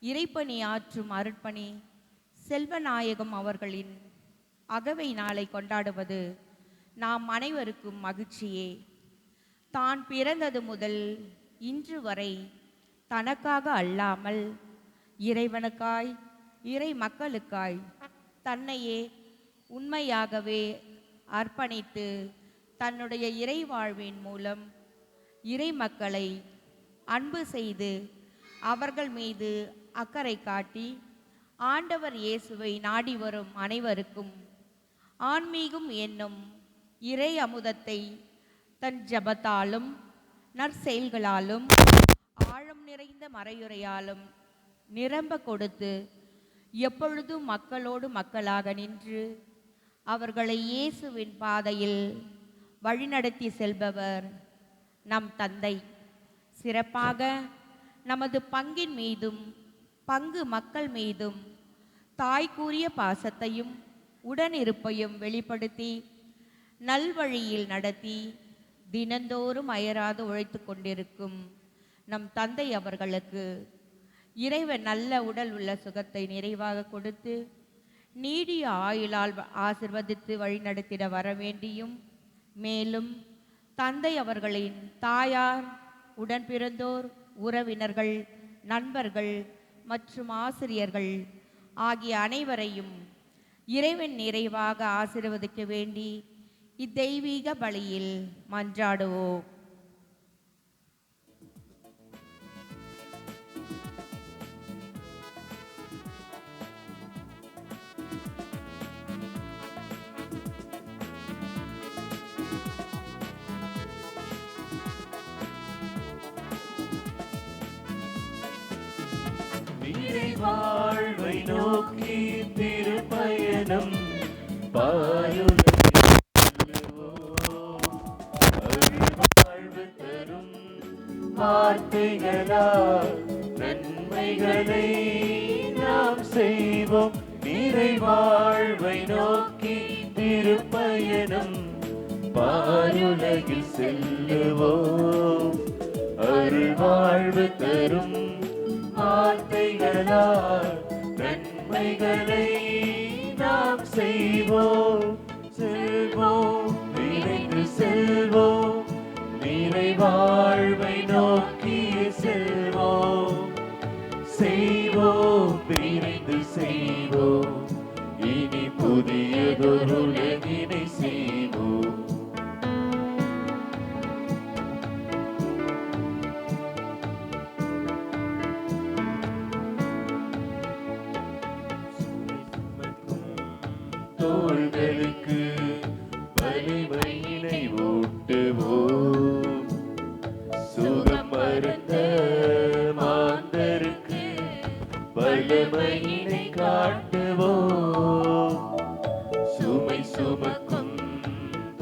இறைப்பணி ஆற்றும் அருட்பணி செல்வநாயகம் அவர்களின் அகவை நாளை கொண்டாடுவது நாம் அனைவருக்கும் மகிழ்ச்சியே. தான் பிறந்தது முதல் இன்று வரை தனக்காக அல்லாமல் இறைவனுக்காய் இறை மக்களுக்காய் தன்னையே உண்மையாகவே அர்ப்பணித்து தன்னுடைய இறை வாழ்வின் மூலம் இறை மக்களை அன்பு செய்து அவர்கள் மீது அக்கறை காட்டி ஆண்டவர் இயேசுவை நாடி வரும் அனைவருக்கும் ஆன்மீகம் என்னும் இறை அமுதத்தை தன் ஜபத்தாலும் நற்செயல்களாலும் ஆழம் நிறைந்த மறையுரையாலும் நிரம்ப கொடுத்து எப்பொழுதும் மக்களோடு மக்களாக நின்று அவர்களை இயேசுவின் பாதையில் வழிநடத்தி செல்பவர் நம் தந்தை. சிறப்பாக நமது பங்கின் மீதும் பங்கு மக்கள் மீதும் தாய்கூறிய பாசத்தையும் உடனிருப்பையும் வெளிப்படுத்தி நல்வழியில் நடத்தி தினந்தோறும் அயராது உழைத்து கொண்டிருக்கும் நம் தந்தை அவர்களுக்கு இறைவன் நல்ல உடல் உள்ள சுகத்தை நிறைவாக கொடுத்து நீடிய ஆயுளால் ஆசிர்வதித்து வழிநடத்திட வர வேண்டியும், மேலும் தந்தை அவர்களின் தாயார், உடன் பிறந்தோர், உறவினர்கள், நண்பர்கள் மற்றும் ஆசிரியர்கள் ஆகிய அனைவரையும் இறைவன் நிறைவாக ஆசீர்வதிக்க வேண்டி இத்தெய்வீக பலியில் மன்றாடுவோம். வாழ்வை நோக்கி திருப்பயணம் வாழ்வு தரும் வார்த்தைகளால் நன்மைகளை நாம் செய்வோம். நிறைவாழ்வை நோக்கி திருப்பயணம் வானுலகில் செல்லுவோம். அருள்வாழ்வு தரும் வார்த்தைகளால் நன்மைகளை நாம் செய்வோம். செல்வோம், விரைந்து செல்வோம், நிறைவாழ்வை நோக்கி செல்வோம். செய்வோம், விரைந்து செய்வோம், இனி புதியதொரு உலகினை செய்வோம். தோள்களுக்கு வலிமையினை ஊட்டுவோம். சுகம் மருந்த மாந்தருக்கு வலிமையினை காட்டுவோம். சுமை சுமக்கும்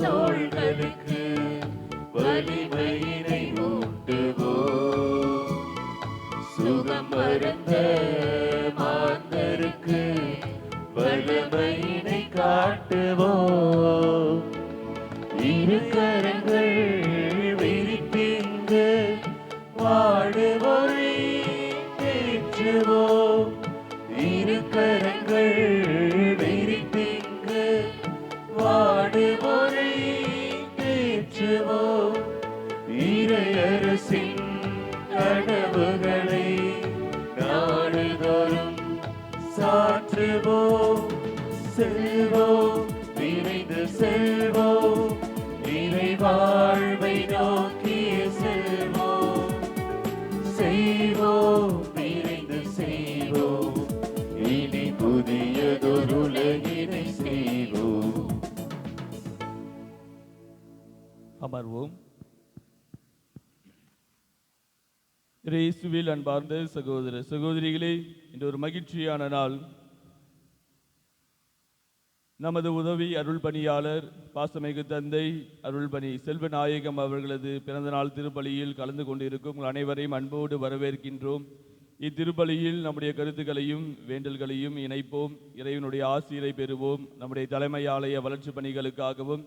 தோள்களுக்கு வலிமையினை ஊட்டுவோம். சுகம் மருந்த மாந்தருக்கு வலிமையினை காட்டுவோம். இரு கரங்கள் விரிப்பிந்து வாடுவோரை தேற்றுவோம். இரு கரங்கள் விரிப்பிந்து வாடுவோரை தேற்றுவோம். இறையரசின் கனவுகளை நாடுதோறும் சாற்றுவோம். செல்வோம், விரைந்து செல்வோம், நிறைவாழ்வை நோக்கி செல்வோம். செய்வோம், விரைந்து செய்வோம், இனி புதியதொரு உலகினை செய்வோம். அமர்வோம். இயேசுவில் அன்பார்ந்த சகோதர சகோதரிகளே, இன்று ஒரு மகிழ்ச்சியான நாள். நமது உதவி அருள் பணியாளர் பாசமிகு தந்தை அருள்பணி செல்வநாயகம் அவர்களது பிறந்தநாள் திருப்பலியில் கலந்து கொண்டிருக்கும் உங்கள் அனைவரையும் அன்போடு வரவேற்கின்றோம். இத்திருப்பலியில் நம்முடைய கருத்துக்களையும் வேண்டல்களையும் இணைப்போம். இறைவனுடைய ஆசிரை பெறுவோம். நம்முடைய தலைமை ஆலய வளர்ச்சி பணிகளுக்காகவும்,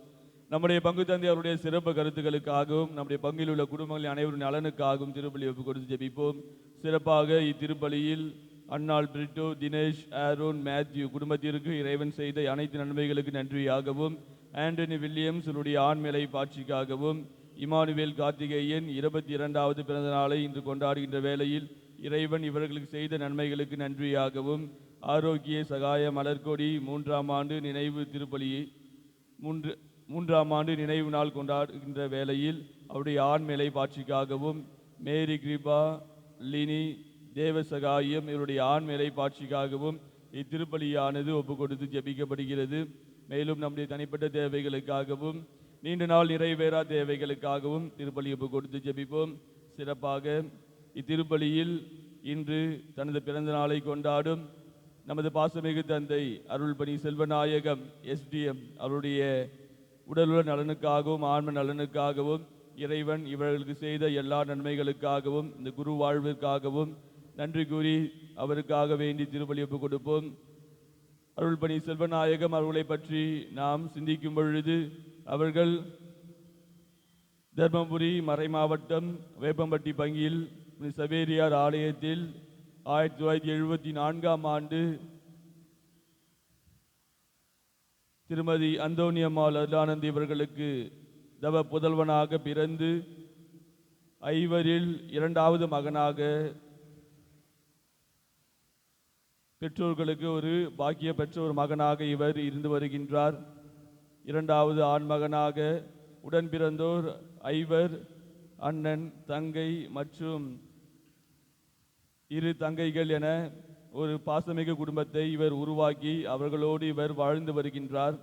நம்முடைய பங்கு தந்தை அவருடைய சிறப்பு கருத்துக்களுக்காகவும், நம்முடைய பங்கில் உள்ள குடும்பங்களின் அனைவரும் நலனுக்காகவும் திருப்பலி ஒப்புக் கொடுத்து ஜெபிப்போம். சிறப்பாக இத்திருப்பலியில் அன்னாள் பிரிட்டோ, தினேஷ், ஆரோன், மேத்யூ குடும்பத்திற்கு இறைவன் செய்த அனைத்து நன்மைகளுக்கு நன்றியாகவும், ஆண்டனி வில்லியம்ஸ் உடைய ஆண்மேலை பாட்சிக்காகவும், இமானுவேல் கார்த்திகேயன் 22வது பிறந்த நாளை இன்று கொண்டாடுகின்ற வேளையில் இறைவன் இவர்களுக்கு செய்த நன்மைகளுக்கு நன்றியாகவும், ஆரோக்கிய சகாய மலர்கொடி 3ஆம் ஆண்டு நினைவு திருப்பலியை 3ஆம் ஆண்டு நினைவு நாள் கொண்டாடுகின்ற வேளையில் அவருடைய ஆண்மேலை பாட்சிக்காகவும், மேரி கிருபா, லினி, தேவசகாயம் இவருடைய ஆண்மேலை பாட்சிக்காகவும் இத்திருப்பலியானது ஒப்பு கொடுத்து ஜெபிக்கப்படுகிறது. மேலும் நம்முடைய தனிப்பட்ட தேவைகளுக்காகவும் நீண்ட நாள் நிறைவேறா தேவைகளுக்காகவும் திருப்பலி ஒப்பு கொடுத்து ஜெபிப்போம். சிறப்பாக இத்திருப்பலியில் இன்று தனது பிறந்த நாளை கொண்டாடும் நமது பாசமிகு தந்தை அருள்பணி செல்வநாயகம் SDM அவருடைய உடலுள்ள நலனுக்காகவும் ஆன்ம நலனுக்காகவும் இறைவன் இவர்களுக்கு செய்த எல்லா நன்மைகளுக்காகவும் இந்த குரு வாழ்விற்காகவும் நன்றி கூறி அவருக்காக வேண்டி திருப்பலி ஒப்பு கொடுப்போம். அருள்பணி செல்வநாயகம் அவர்களை பற்றி நாம் சிந்திக்கும் பொழுது அவர்கள் தர்மபுரி மறைமாவட்டம் வேப்பம்பட்டி பங்கியில் சவேரியார் ஆலயத்தில் 1974ஆம் ஆண்டு திருமதி அந்தோனியம்மாள் அருளானந்தி இவர்களுக்கு தவ புதல்வனாக பிறந்து ஐவரில் 2வது மகனாக பெற்றோர்களுக்கு ஒரு பாக்கிய பெற்ற ஒரு மகனாக இவர் இருந்து வருகின்றார். 2வது ஆண் மகனாக உடன் பிறந்தோர் 5 அண்ணன், தங்கை மற்றும் 2 தங்கைகள் என ஒரு பாசமிகு குடும்பத்தை இவர் உருவாக்கி அவர்களோடு இவர் வாழ்ந்து வருகின்றார்.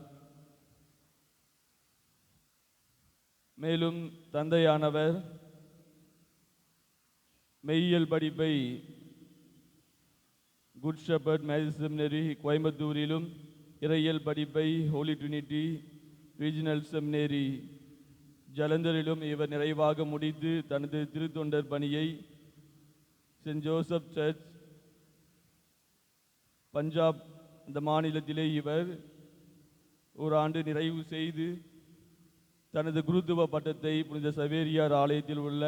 மேலும் தந்தையானவர் மெய்யியல் படிப்பை குட் ஷெப்பர்ட் மேரிஸ் செமினரி கோயம்புத்தூரிலும், இறையியல் படிப்பை ஹோலி ட்ரினிட்டி ரீஜனல் செமினரி ஜலந்தரிலும் இவர் நிறைவாக முடித்து தனது திருத்தொண்டர் பணியை சென்ட் ஜோசப் சர்ச் பஞ்சாப் அந்த மாநிலத்திலே இவர் ஒரு ஆண்டு நிறைவு செய்து தனது குருத்துவ பட்டத்தை புனித சவேரியார் ஆலயத்தில் உள்ள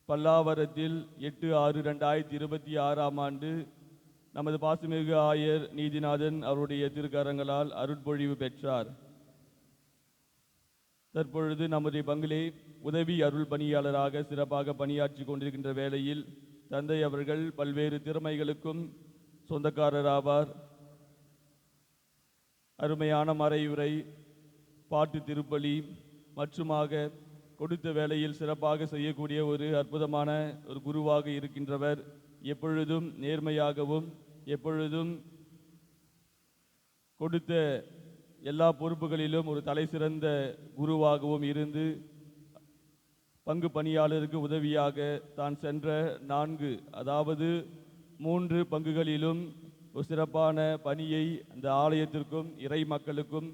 பல்லாவரத்தில் 8/6/2026ஆம் ஆண்டு நமது பாசமிகு ஆயர் நீதிநாதன் அவருடைய திருக்கரங்களால் அருட்பொழிவு பெற்றார். தற்பொழுது நம்முடைய பங்கிலே உதவி அருள் பணியாளராக சிறப்பாக பணியாற்றி கொண்டிருக்கின்ற வேளையில் தந்தை அவர்கள் பல்வேறு திறமைகளுக்கும் சொந்தக்காரராவார். அருமையான மறையுரை, பாட்டு திருப்பலி மற்றுமாக கொடுத்த வேளையில் சிறப்பாக செய்யக்கூடிய ஒரு அற்புதமான ஒரு குருவாக இருக்கின்றவர். எப்பொழுதும் நேர்மையாகவும் எப்பொழுதும் கொடுத்த எல்லா பொறுப்புகளிலும் ஒரு தலை சிறந்த குருவாகவும் இருந்து பங்கு பணியாளருக்கு உதவியாக தான் சென்ற 3 பங்குகளிலும் ஒரு சிறப்பான பணியை அந்த ஆலயத்திற்கும் இறை மக்களுக்கும்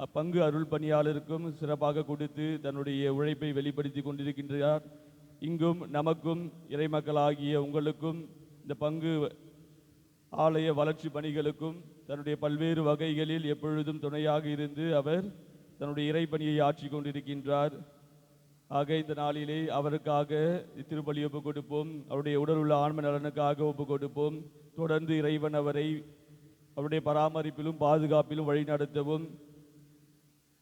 அப்பங்கு அருள் பணியாளருக்கும் சிறப்பாக கொடுத்து தன்னுடைய உழைப்பை வெளிப்படுத்தி கொண்டிருக்கின்றார். இங்கும் நமக்கும் இறை மக்களாகிய உங்களுக்கும் இந்த பங்கு ஆலய வளர்ச்சி பணிகளுக்கும் தன்னுடைய பல்வேறு வகைகளில் எப்பொழுதும் துணையாக இருந்து அவர் தன்னுடைய இறைப்பணியை ஆற்றி கொண்டிருக்கின்றார். ஆக இந்த நாளிலே அவருக்காக திருப்பலி ஒப்பு கொடுப்போம். அவருடைய உடல் உள்ள ஆன்ம நலனுக்காக ஒப்பு கொடுப்போம். தொடர்ந்து இறைவன் அவரை அவருடைய பராமரிப்பிலும் பாதுகாப்பிலும் வழிநடத்தவும்,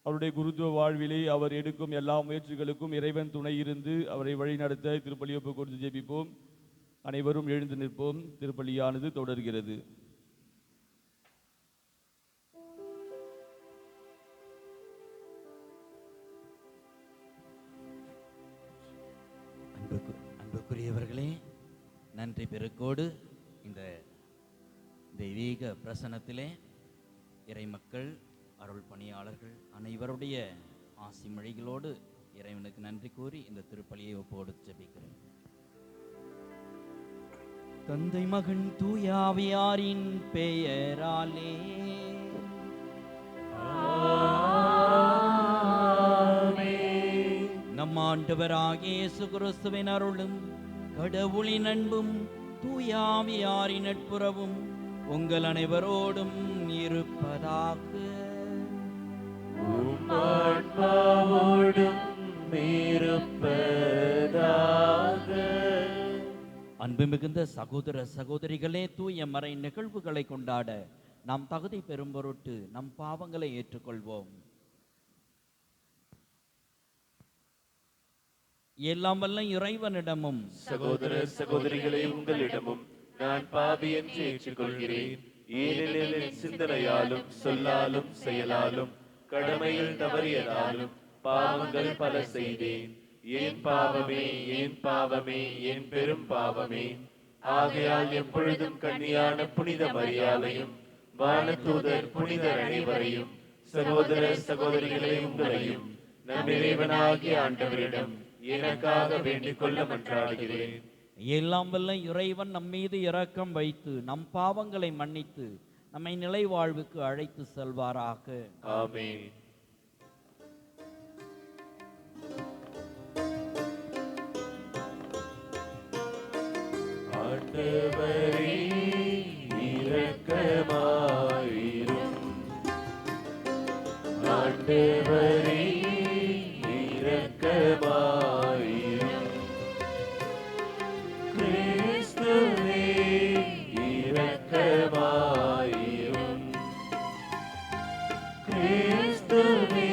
அவருடைய குருத்துவ வாழ்விலே அவர் எடுக்கும் எல்லா முயற்சிகளுக்கும் இறைவன் துணை இருந்து அவரை வழிநடத்த திருப்பலி ஒப்பு கொடுத்து ஜெபிப்போம். அனைவரும் எழுந்து நிற்போம். திருப்பலியானது தொடர்கிறது. அன்புக்குரியவர்களே, நன்றி பெருக்கோடு இந்த தெய்வீக பிரசனத்திலே இறைமக்கள் அருள் பணியாளர்கள் அனைவருடைய ஆசி மொழிகளோடு இறைவனுக்கு நன்றி கூறி இந்த திருப்பலியை ஒப்போடு ஜெபிக்கிறேன். தந்தை மகன் தூயாவியாரின் பெயராலே நம் ஆண்டவராகிய இயேசு கிறிஸ்துவின் அருளும் கடவுளின் அன்பும் தூயாவியாரின் நட்புறவும் உங்கள் அனைவரோடும் இருப்பதாக. ஆன்மாவோடும் இருப்பதாக. அன்பு மிகுந்த சகோதர சகோதரிகளே, தூய மறை நிகழ்வுகளை கொண்டாட நாம் தகுதி பெறும் பொருட்டு நம் பாவங்களை ஏற்றுக்கொள்வோம். எல்லாம் வல்ல இறைவனிடமும் சகோதர சகோதரிகளே, உங்களிடமும் நான் பாவி என்று ஏற்றுக்கொள்கிறேன். ஏனெனில் என் சிந்தனையாலும் சொல்லாலும் செயலாலும் கடமையில் தவறியதாலும் பாவங்கள் பல செய்தேன். ஏன் பாவமே, ஏன் பாவமே, ஏன் பெரும் பாவமே. ஆகையால் எப்பொழுதும் கன்னியான புனித மரியாதையும் வானதூதர் புனிதர் அனைவரையும் சகோதர சகோதரிகளே உங்களையும் நம் இறைவனாகிய ஆண்டவரிடம் எனக்காக வேண்டிக் கொள்ள மன்றாடுகிறேன். எல்லாம் வல்ல இறைவன் நம் மீது இரக்கம் வைத்து நம் பாவங்களை மன்னித்து நம்மை நிலை வாழ்வுக்கு அழைத்து செல்வாராக. ஆமென். ஆண்டவரே இரக்கமாயிரும். ஆண்டவரே இரக்கமாயிரும். கிறிஸ்துவே இரக்கமாயிரும். கிறிஸ்துவே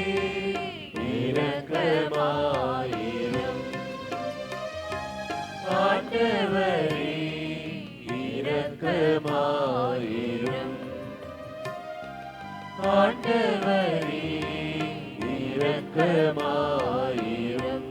இரக்கமாயிரும். ஆண்டவரே இரக்கமாயிரும். ஆண்டவரே இரக்கமாயிரும்.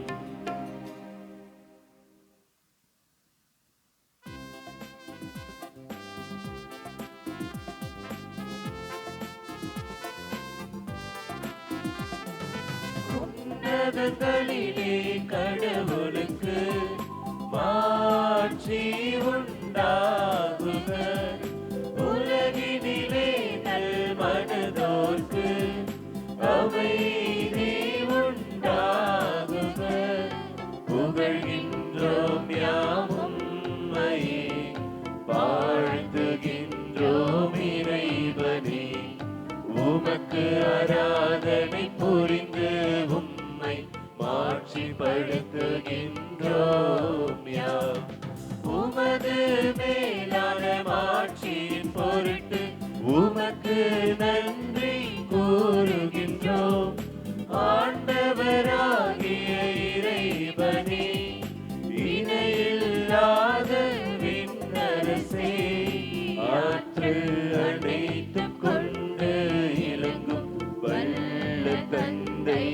உன்னதங்களிலே கடவுளுக்கு மாட்சி உண்டாகுக. உலகினிலே நல் மனதோர்க்கு அமைதி உண்டாகுக. புகழ்கின்றோம் யாம் உம்மையே, வாழ்த்துகின்றோம் இறைவனே. உமக்கு ஆராதனை புரிந்து உம்மை மாட்சிப்படுத்துகின்றோம் யாம். உமது மேலான மாட்சியின் பொருட்டு உமக்கு நன்றி கூறுகின்றோம். ஆண்டவராகிய இறைவனே, இணையில்லாத விண்ணரசே, ஆற்றல் அனைத்தும் கொண்டு இலங்கும் வல்ல தந்தை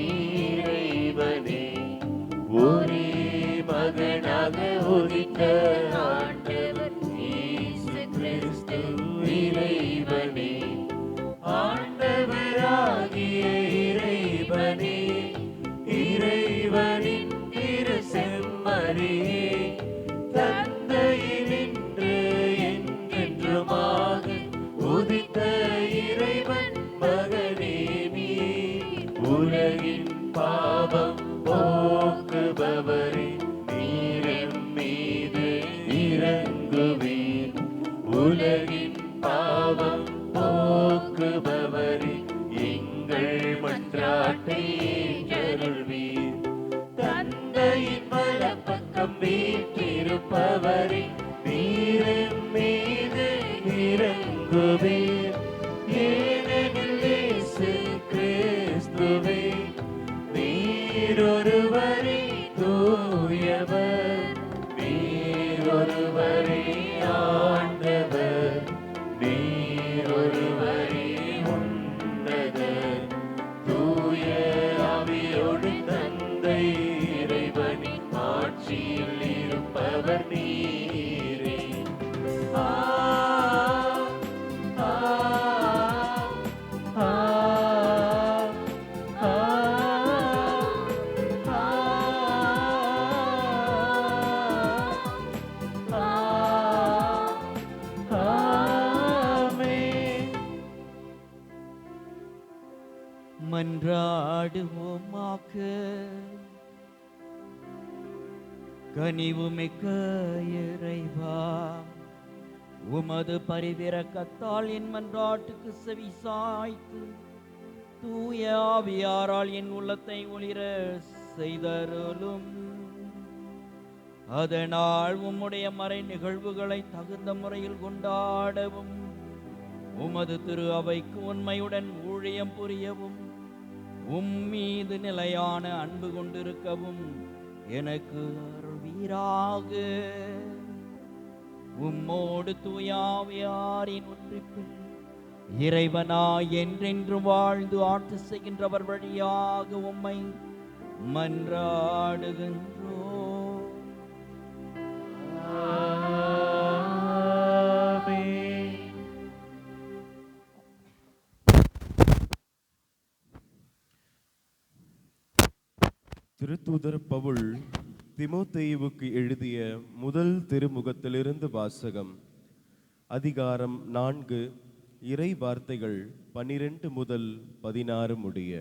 இறைவனே, ஒரே மகனாக உதித்த ஆண்டவர் இயேசு கிறிஸ்து இறைவனே. ஆண்டவராகிய இறைவனே, இறைவனின் திரு செம்மறியே, தந்தையினின்று என்றென்றுமாக உதித்த இறைவன் மகனே நீர். உலகின் பாவம் போக்குபவரே, நீரின் மீது இறங்குவீர். உலகின் பாவம் போக்குபவரே, எங்கள் மன்றாட்டை ஏற்றருள்வீர். தந்தையின் வலப்பக்கம் வீற்றிருப்பவரே, நீரின் மீது இறங்குவீர். ஏனெனில் இயேசு கிறிஸ்துவே நீரொருவரே தூயவர், நீரொருவரே ஆண்டவர், நீரொருவரே உன்னதர். தூய ஆவியோடு தந்தை இறைவனின் ஆட்சியில் இருப்பவர் நீரே. ஆ ஆ ஆ ஆ மன்றாடுவோமாக. கனிவுமிக்க இறைவா, உமது பரிவிரக்கத்தால் என் மன்றாட்டுக்கு செவி சாய்த்து தூய ஆவியாரால் என் உள்ளத்தை ஒளிர செய்தருளும். அதனால் உம்முடைய மறை நிகழ்வுகளை தகுந்த முறையில் கொண்டாடவும் உமது திரு அவைக்கு உண்மையுடன் ஊழியம் புரியவும் மீது நிலையான அன்பு கொண்டிருக்கவும் எனக்கு அருள்வீராக. உம்மோடு தூயாவியாரின் ஒன்றிப்பில் இறைவனாய் என்றென்று வாழ்ந்து ஆட்சி செய்கின்றவர் வழியாக உம்மை மன்றாடுகின்றோ. திருத்தூதர் பவுல் தீமோத்தேயுவுக்கு எழுதிய முதல் திருமுகத்திலிருந்து வாசகம். அதிகாரம் 4, இறை வார்த்தைகள் 12 முதல் 16 முடிய.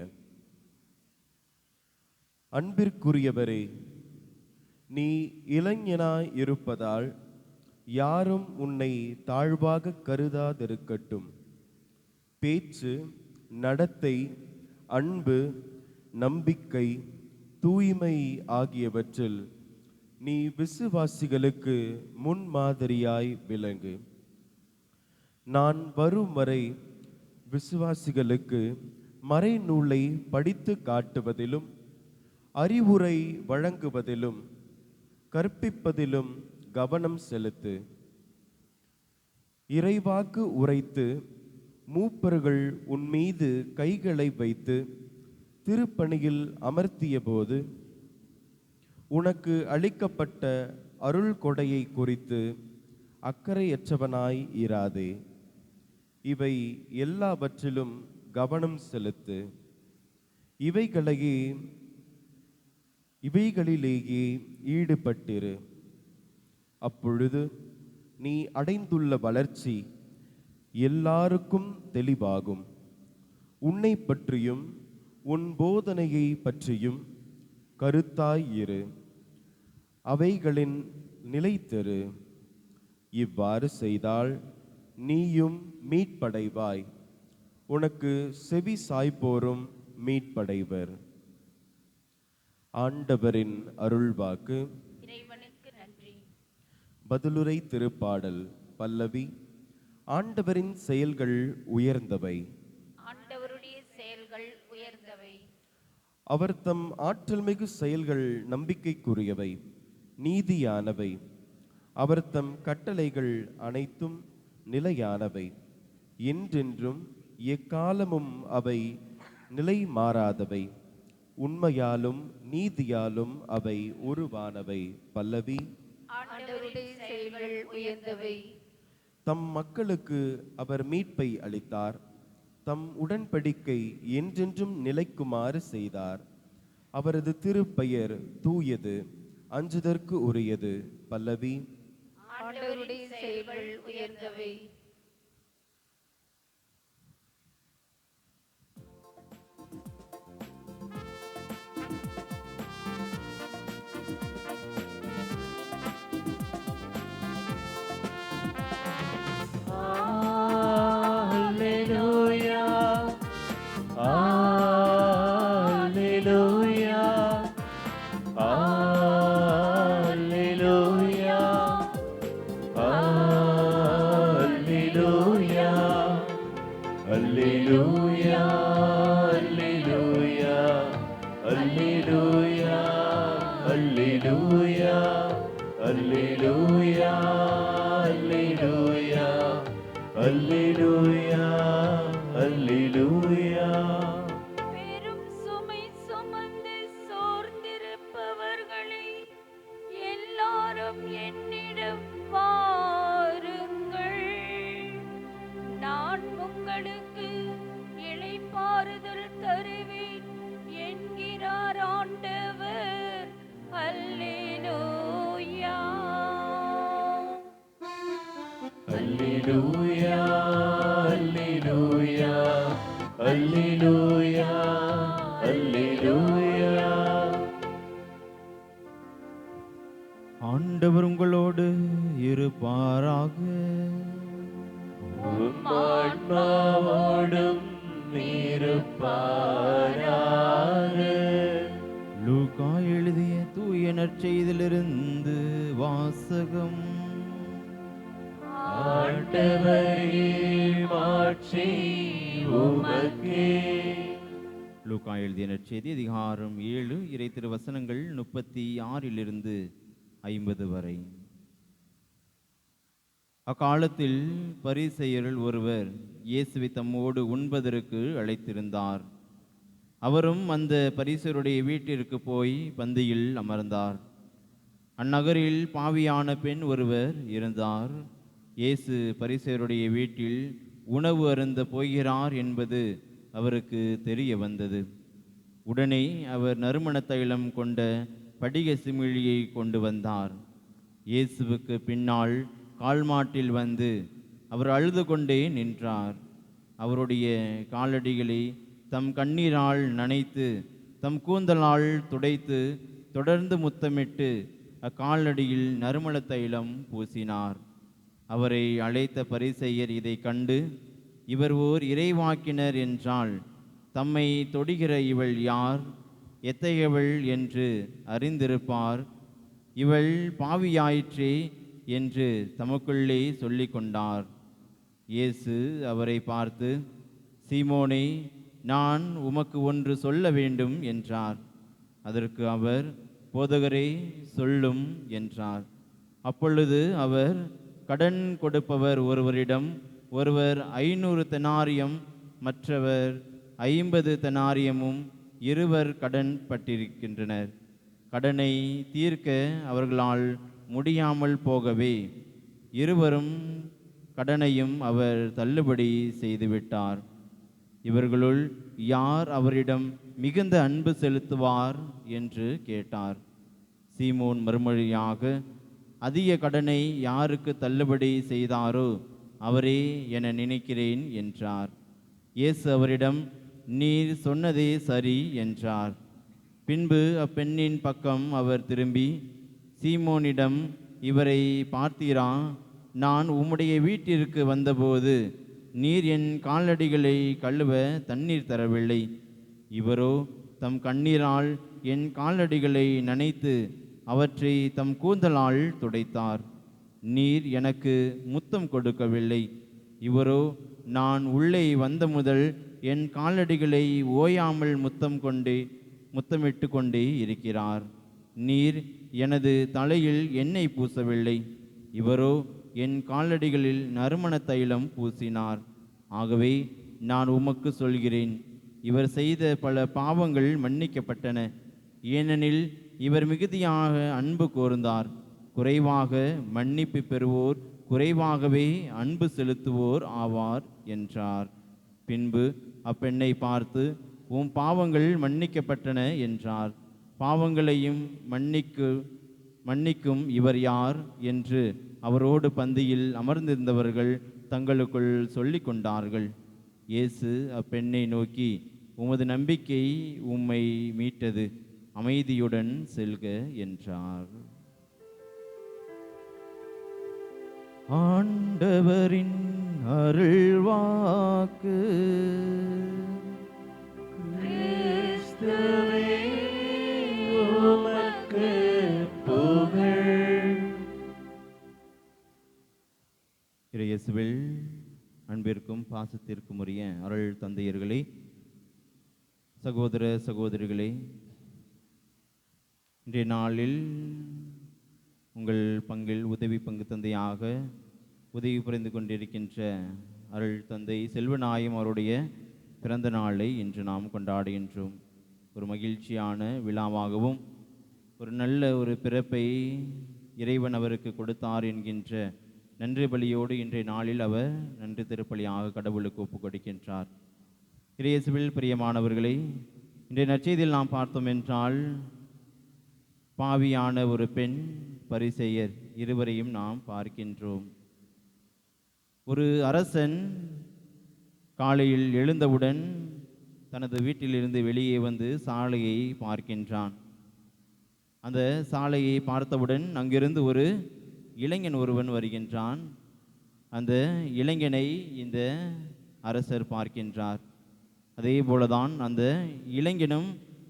அன்பிற்குரியவரே, நீ இளைஞனாய் இருப்பதால் யாரும் உன்னை தாழ்வாக கருதாதிருக்கட்டும். பேச்சு, நடத்தை, அன்பு, நம்பிக்கை, தூய்மை ஆகியவற்றில் நீ விசுவாசிகளுக்கு முன்மாதிரியாய் விளங்கு. நான் வரும் வரை விசுவாசிகளுக்கு மறைநூலை படித்து காட்டுவதிலும் அறிவுரை வழங்குவதிலும் கற்பிப்பதிலும் கவனம் செலுத்து. இறைவாக்கு உரைத்து மூப்பர்கள் உன் மீது கைகளை வைத்து திருப்பணியில் அமர்த்திய போது உனக்கு அளிக்கப்பட்ட அருள் கொடையை குறித்து அக்கறையற்றவனாய் இராதே. இவை எல்லாவற்றிலும் கவனம் செலுத்து. இவைகளிலேயே ஈடுபட்டிரு. அப்பொழுது நீ அடைந்துள்ள வளர்ச்சி எல்லாருக்கும் தெளிவாகும். உன்னை பற்றியும் உன் போதனையை பற்றியும் கருத்தாய் இரு. அவைகளின் நிலைத்திரு. இவ்வாறு செய்தால் நீயும் மீட்படைவாய். உனக்கு செவி சாய்ப்போரும் மீட்படைவர். ஆண்டவரின் அருள்வாக்கு. இறைவனுக்கு நன்றி. பதிலுரை திருப்பாடல் பல்லவி. ஆண்டவரின் செயல்கள் உயர்ந்தவை. ஆண்டவருடைய செயல்கள் உயர்ந்தவை. அவர் தம் ஆற்றல் மிகு செயல்கள் நம்பிக்கைக்குரியவை, நீதியானவை. அவர் தம் கட்டளைகள் அனைத்தும் நிலையானவை. என்றென்றும் எக்காலமும் அவை நிலை மாறாதவை. உண்மையாலும் நீதியாலும் அவை உருவானவை. பல்லவி. ஆண்டவருடைய செயல்கள் உயர்ந்தவை. தம் மக்களுக்கு அவர் மீட்பை அளித்தார். தம் உடன்படிக்கை என்றென்றும் நிலைக்குமாறு செய்தார். அவரது திருப்பெயர் தூயது, அஞ்சுதற்கு உரியது. பல்லவி. ஆண்டவருடைய செயல்கள் உயர்ந்தவை. பெரும் சுமை சுமந்து சோர்ந்திருப்பவர்களே, எல்லாரும் என்னிடம் வாருங்கள். நான் உங்களுக்கு இளைப்பாறுதல் தருவேன் என்கிறார் ஆண்டவர். அல்லேலூயா. அல்லேலூயா, அல்லேலூயா, அல்லேலூயா, அல்லேலூயா. ஆண்டவர் உங்களோடு இருப்பாராக. உம் ஆன்மாவோடும் இருப்பாராக. லூக்கா எழுதிய தூய நற்செய்தியிலிருந்து வாசகம். ஆண்டவரே மாட்சி உமக்கே. லூக்கா எழுதிய நற்செய்தி அதிகாரம் 7 இறை திருவசனங்கள் 36 50 வரை. அக்காலத்தில் பரிசேயரில் ஒருவர் இயேசுவை தம்மோடு உண்பதற்கு அழைத்திருந்தார். அவரும் அந்த பரிசேயருடைய வீட்டிற்கு போய் பந்தியில் அமர்ந்தார். அந்நகரில் பாவியான பெண் ஒருவர் இருந்தார். இயேசு பரிசேயருடைய வீட்டில் உணவு அருந்த போகிறார் என்பது அவருக்கு தெரிய வந்தது. உடனே அவர் நறுமண தைலம் கொண்ட படிக சிமிழியை கொண்டு வந்தார். இயேசுவுக்கு பின்னால் கால்மாட்டில் வந்து அவர் அழுது கொண்டே நின்றார். அவருடைய காலடிகளை தம் கண்ணீரால் நனைத்து தம் கூந்தலால் துடைத்து தொடர்ந்து முத்தமிட்டு அக்காலடியில் நறுமண தைலம் பூசினார். அவரை அழைத்த பரிசேயர் இதை கண்டு, இவர் ஓர் இறைவாக்கினர் என்றால் தம்மை தொடுகிற இவள் யார், எத்தகையவள் என்று அறிந்திருப்பார், இவள் பாவியாயிற்றே என்று தமக்குள்ளே சொல்லிக் கொண்டார். இயேசு அவரை பார்த்து, சீமோனே, நான் உமக்கு ஒன்று சொல்ல வேண்டும் என்றார். அதற்கு அவர், போதகரே, சொல்லும் என்றார். அப்பொழுது அவர், கடன் கொடுப்பவர் ஒருவரிடம் ஒருவர் 500 தெனாரியம் மற்றவர் 50 தெனாரியமும் இருவர் கடன் பட்டிருக்கின்றனர். கடனை தீர்க்க அவர்களால் முடியாமல் போகவே இருவரும் கடனையும் அவர் தள்ளுபடி செய்துவிட்டார். இவர்களுள் யார் அவரிடம் மிகுந்த அன்பு செலுத்துவார் என்று கேட்டார். சீமோன் மறுமொழியாக, அதிக கடனை யாருக்கு தள்ளுபடி செய்தாரோ அவரே என நினைக்கிறேன் என்றார். இயேசு அவரிடம், நீர் சொன்னதே சரி என்றார். பின்பு அப்பெண்ணின் பக்கம் அவர் திரும்பி, சீமோனிடம், இவரை பார்த்தீரா? நான் உம்முடைய வீட்டிற்கு வந்தபோது நீர் என் காலடிகளை கழுவ தண்ணீர் தரவில்லை. இவரோ தம் கண்ணீரால் என் காலடிகளை நனைத்து அவற்றை தம் கூந்தலால் துடைத்தார். நீர் எனக்கு முத்தம் கொடுக்கவில்லை. இவரோ நான் உள்ளே வந்த முதல் என் காலடிகளை ஓயாமல் முத்தமிட்டு கொண்டே இருக்கிறார். நீர் எனது தலையில் எண்ணெய் பூசவில்லை. இவரோ என் காலடிகளில் நறுமண தைலம் பூசினார். ஆகவே நான் உமக்கு சொல்கிறேன், இவர் செய்த பல பாவங்கள் மன்னிக்கப்பட்டன, ஏனெனில் இவர் மிகுதியாக அன்பு கூர்ந்தார். குறைவாக மன்னிப்பு பெறுவோர் குறைவாகவே அன்பு செலுத்துவோர் ஆவார் என்றார். பின்பு அப்பெண்ணை பார்த்து, உம் பாவங்கள் மன்னிக்கப்பட்டன என்றார். பாவங்களையும் மன்னிக்கும் இவர் யார் என்று அவரோடு பந்தியில் அமர்ந்திருந்தவர்கள் தங்களுக்குள் சொல்லிக் கொண்டார்கள். இயேசு அப்பெண்ணை நோக்கி, உமது நம்பிக்கை உம்மை மீட்டது, அமைதியுடன் செல்க என்றார். ஆண்டவரின் அருள்வாக்கு. கிறிஸ்துவே உமக்கு புகழ். இயேசுவில் அன்பிற்கும் பாசத்திற்கும் உரிய அருள் தந்தையர்களே, சகோதர சகோதரிகளே, இன்றைய நாளில் உங்கள் பங்கில் உதவி பங்கு தந்தையாக உதவி புரிந்து கொண்டிருக்கின்ற அருள் தந்தை செல்வநாயம் அவருடைய பிறந்த நாளை இன்று நாம் கொண்டாடுகின்றோம். ஒரு மகிழ்ச்சியான விழாவாகவும் ஒரு நல்ல ஒரு பிறப்பை இறைவன் அவருக்கு கொடுத்தார் என்கின்ற நன்றி பலியோடு இன்றைய நாளில் அவர் நன்றி திருப்பலியாக கடவுளுக்கு ஒப்புக் கொடுக்கின்றார். இயேசுவில் பிரியமானவர்களை, இன்றைய நற்செய்தியில் நாம் பார்த்தோம் என்றால் பாவியான ஒரு பெண், பரிசேயர் இருவரையும் நாம் பார்க்கின்றோம். ஒரு அரசன் காலையில் எழுந்தவுடன் தனது வீட்டிலிருந்து வெளியே வந்து சாலையை பார்க்கின்றான். அந்த சாலையை பார்த்தவுடன் அங்கிருந்து ஒரு இளைஞன் ஒருவன் வருகின்றான். அந்த இளைஞனை இந்த அரசர் பார்க்கின்றார். அதே போலதான் அந்த இளைஞனும்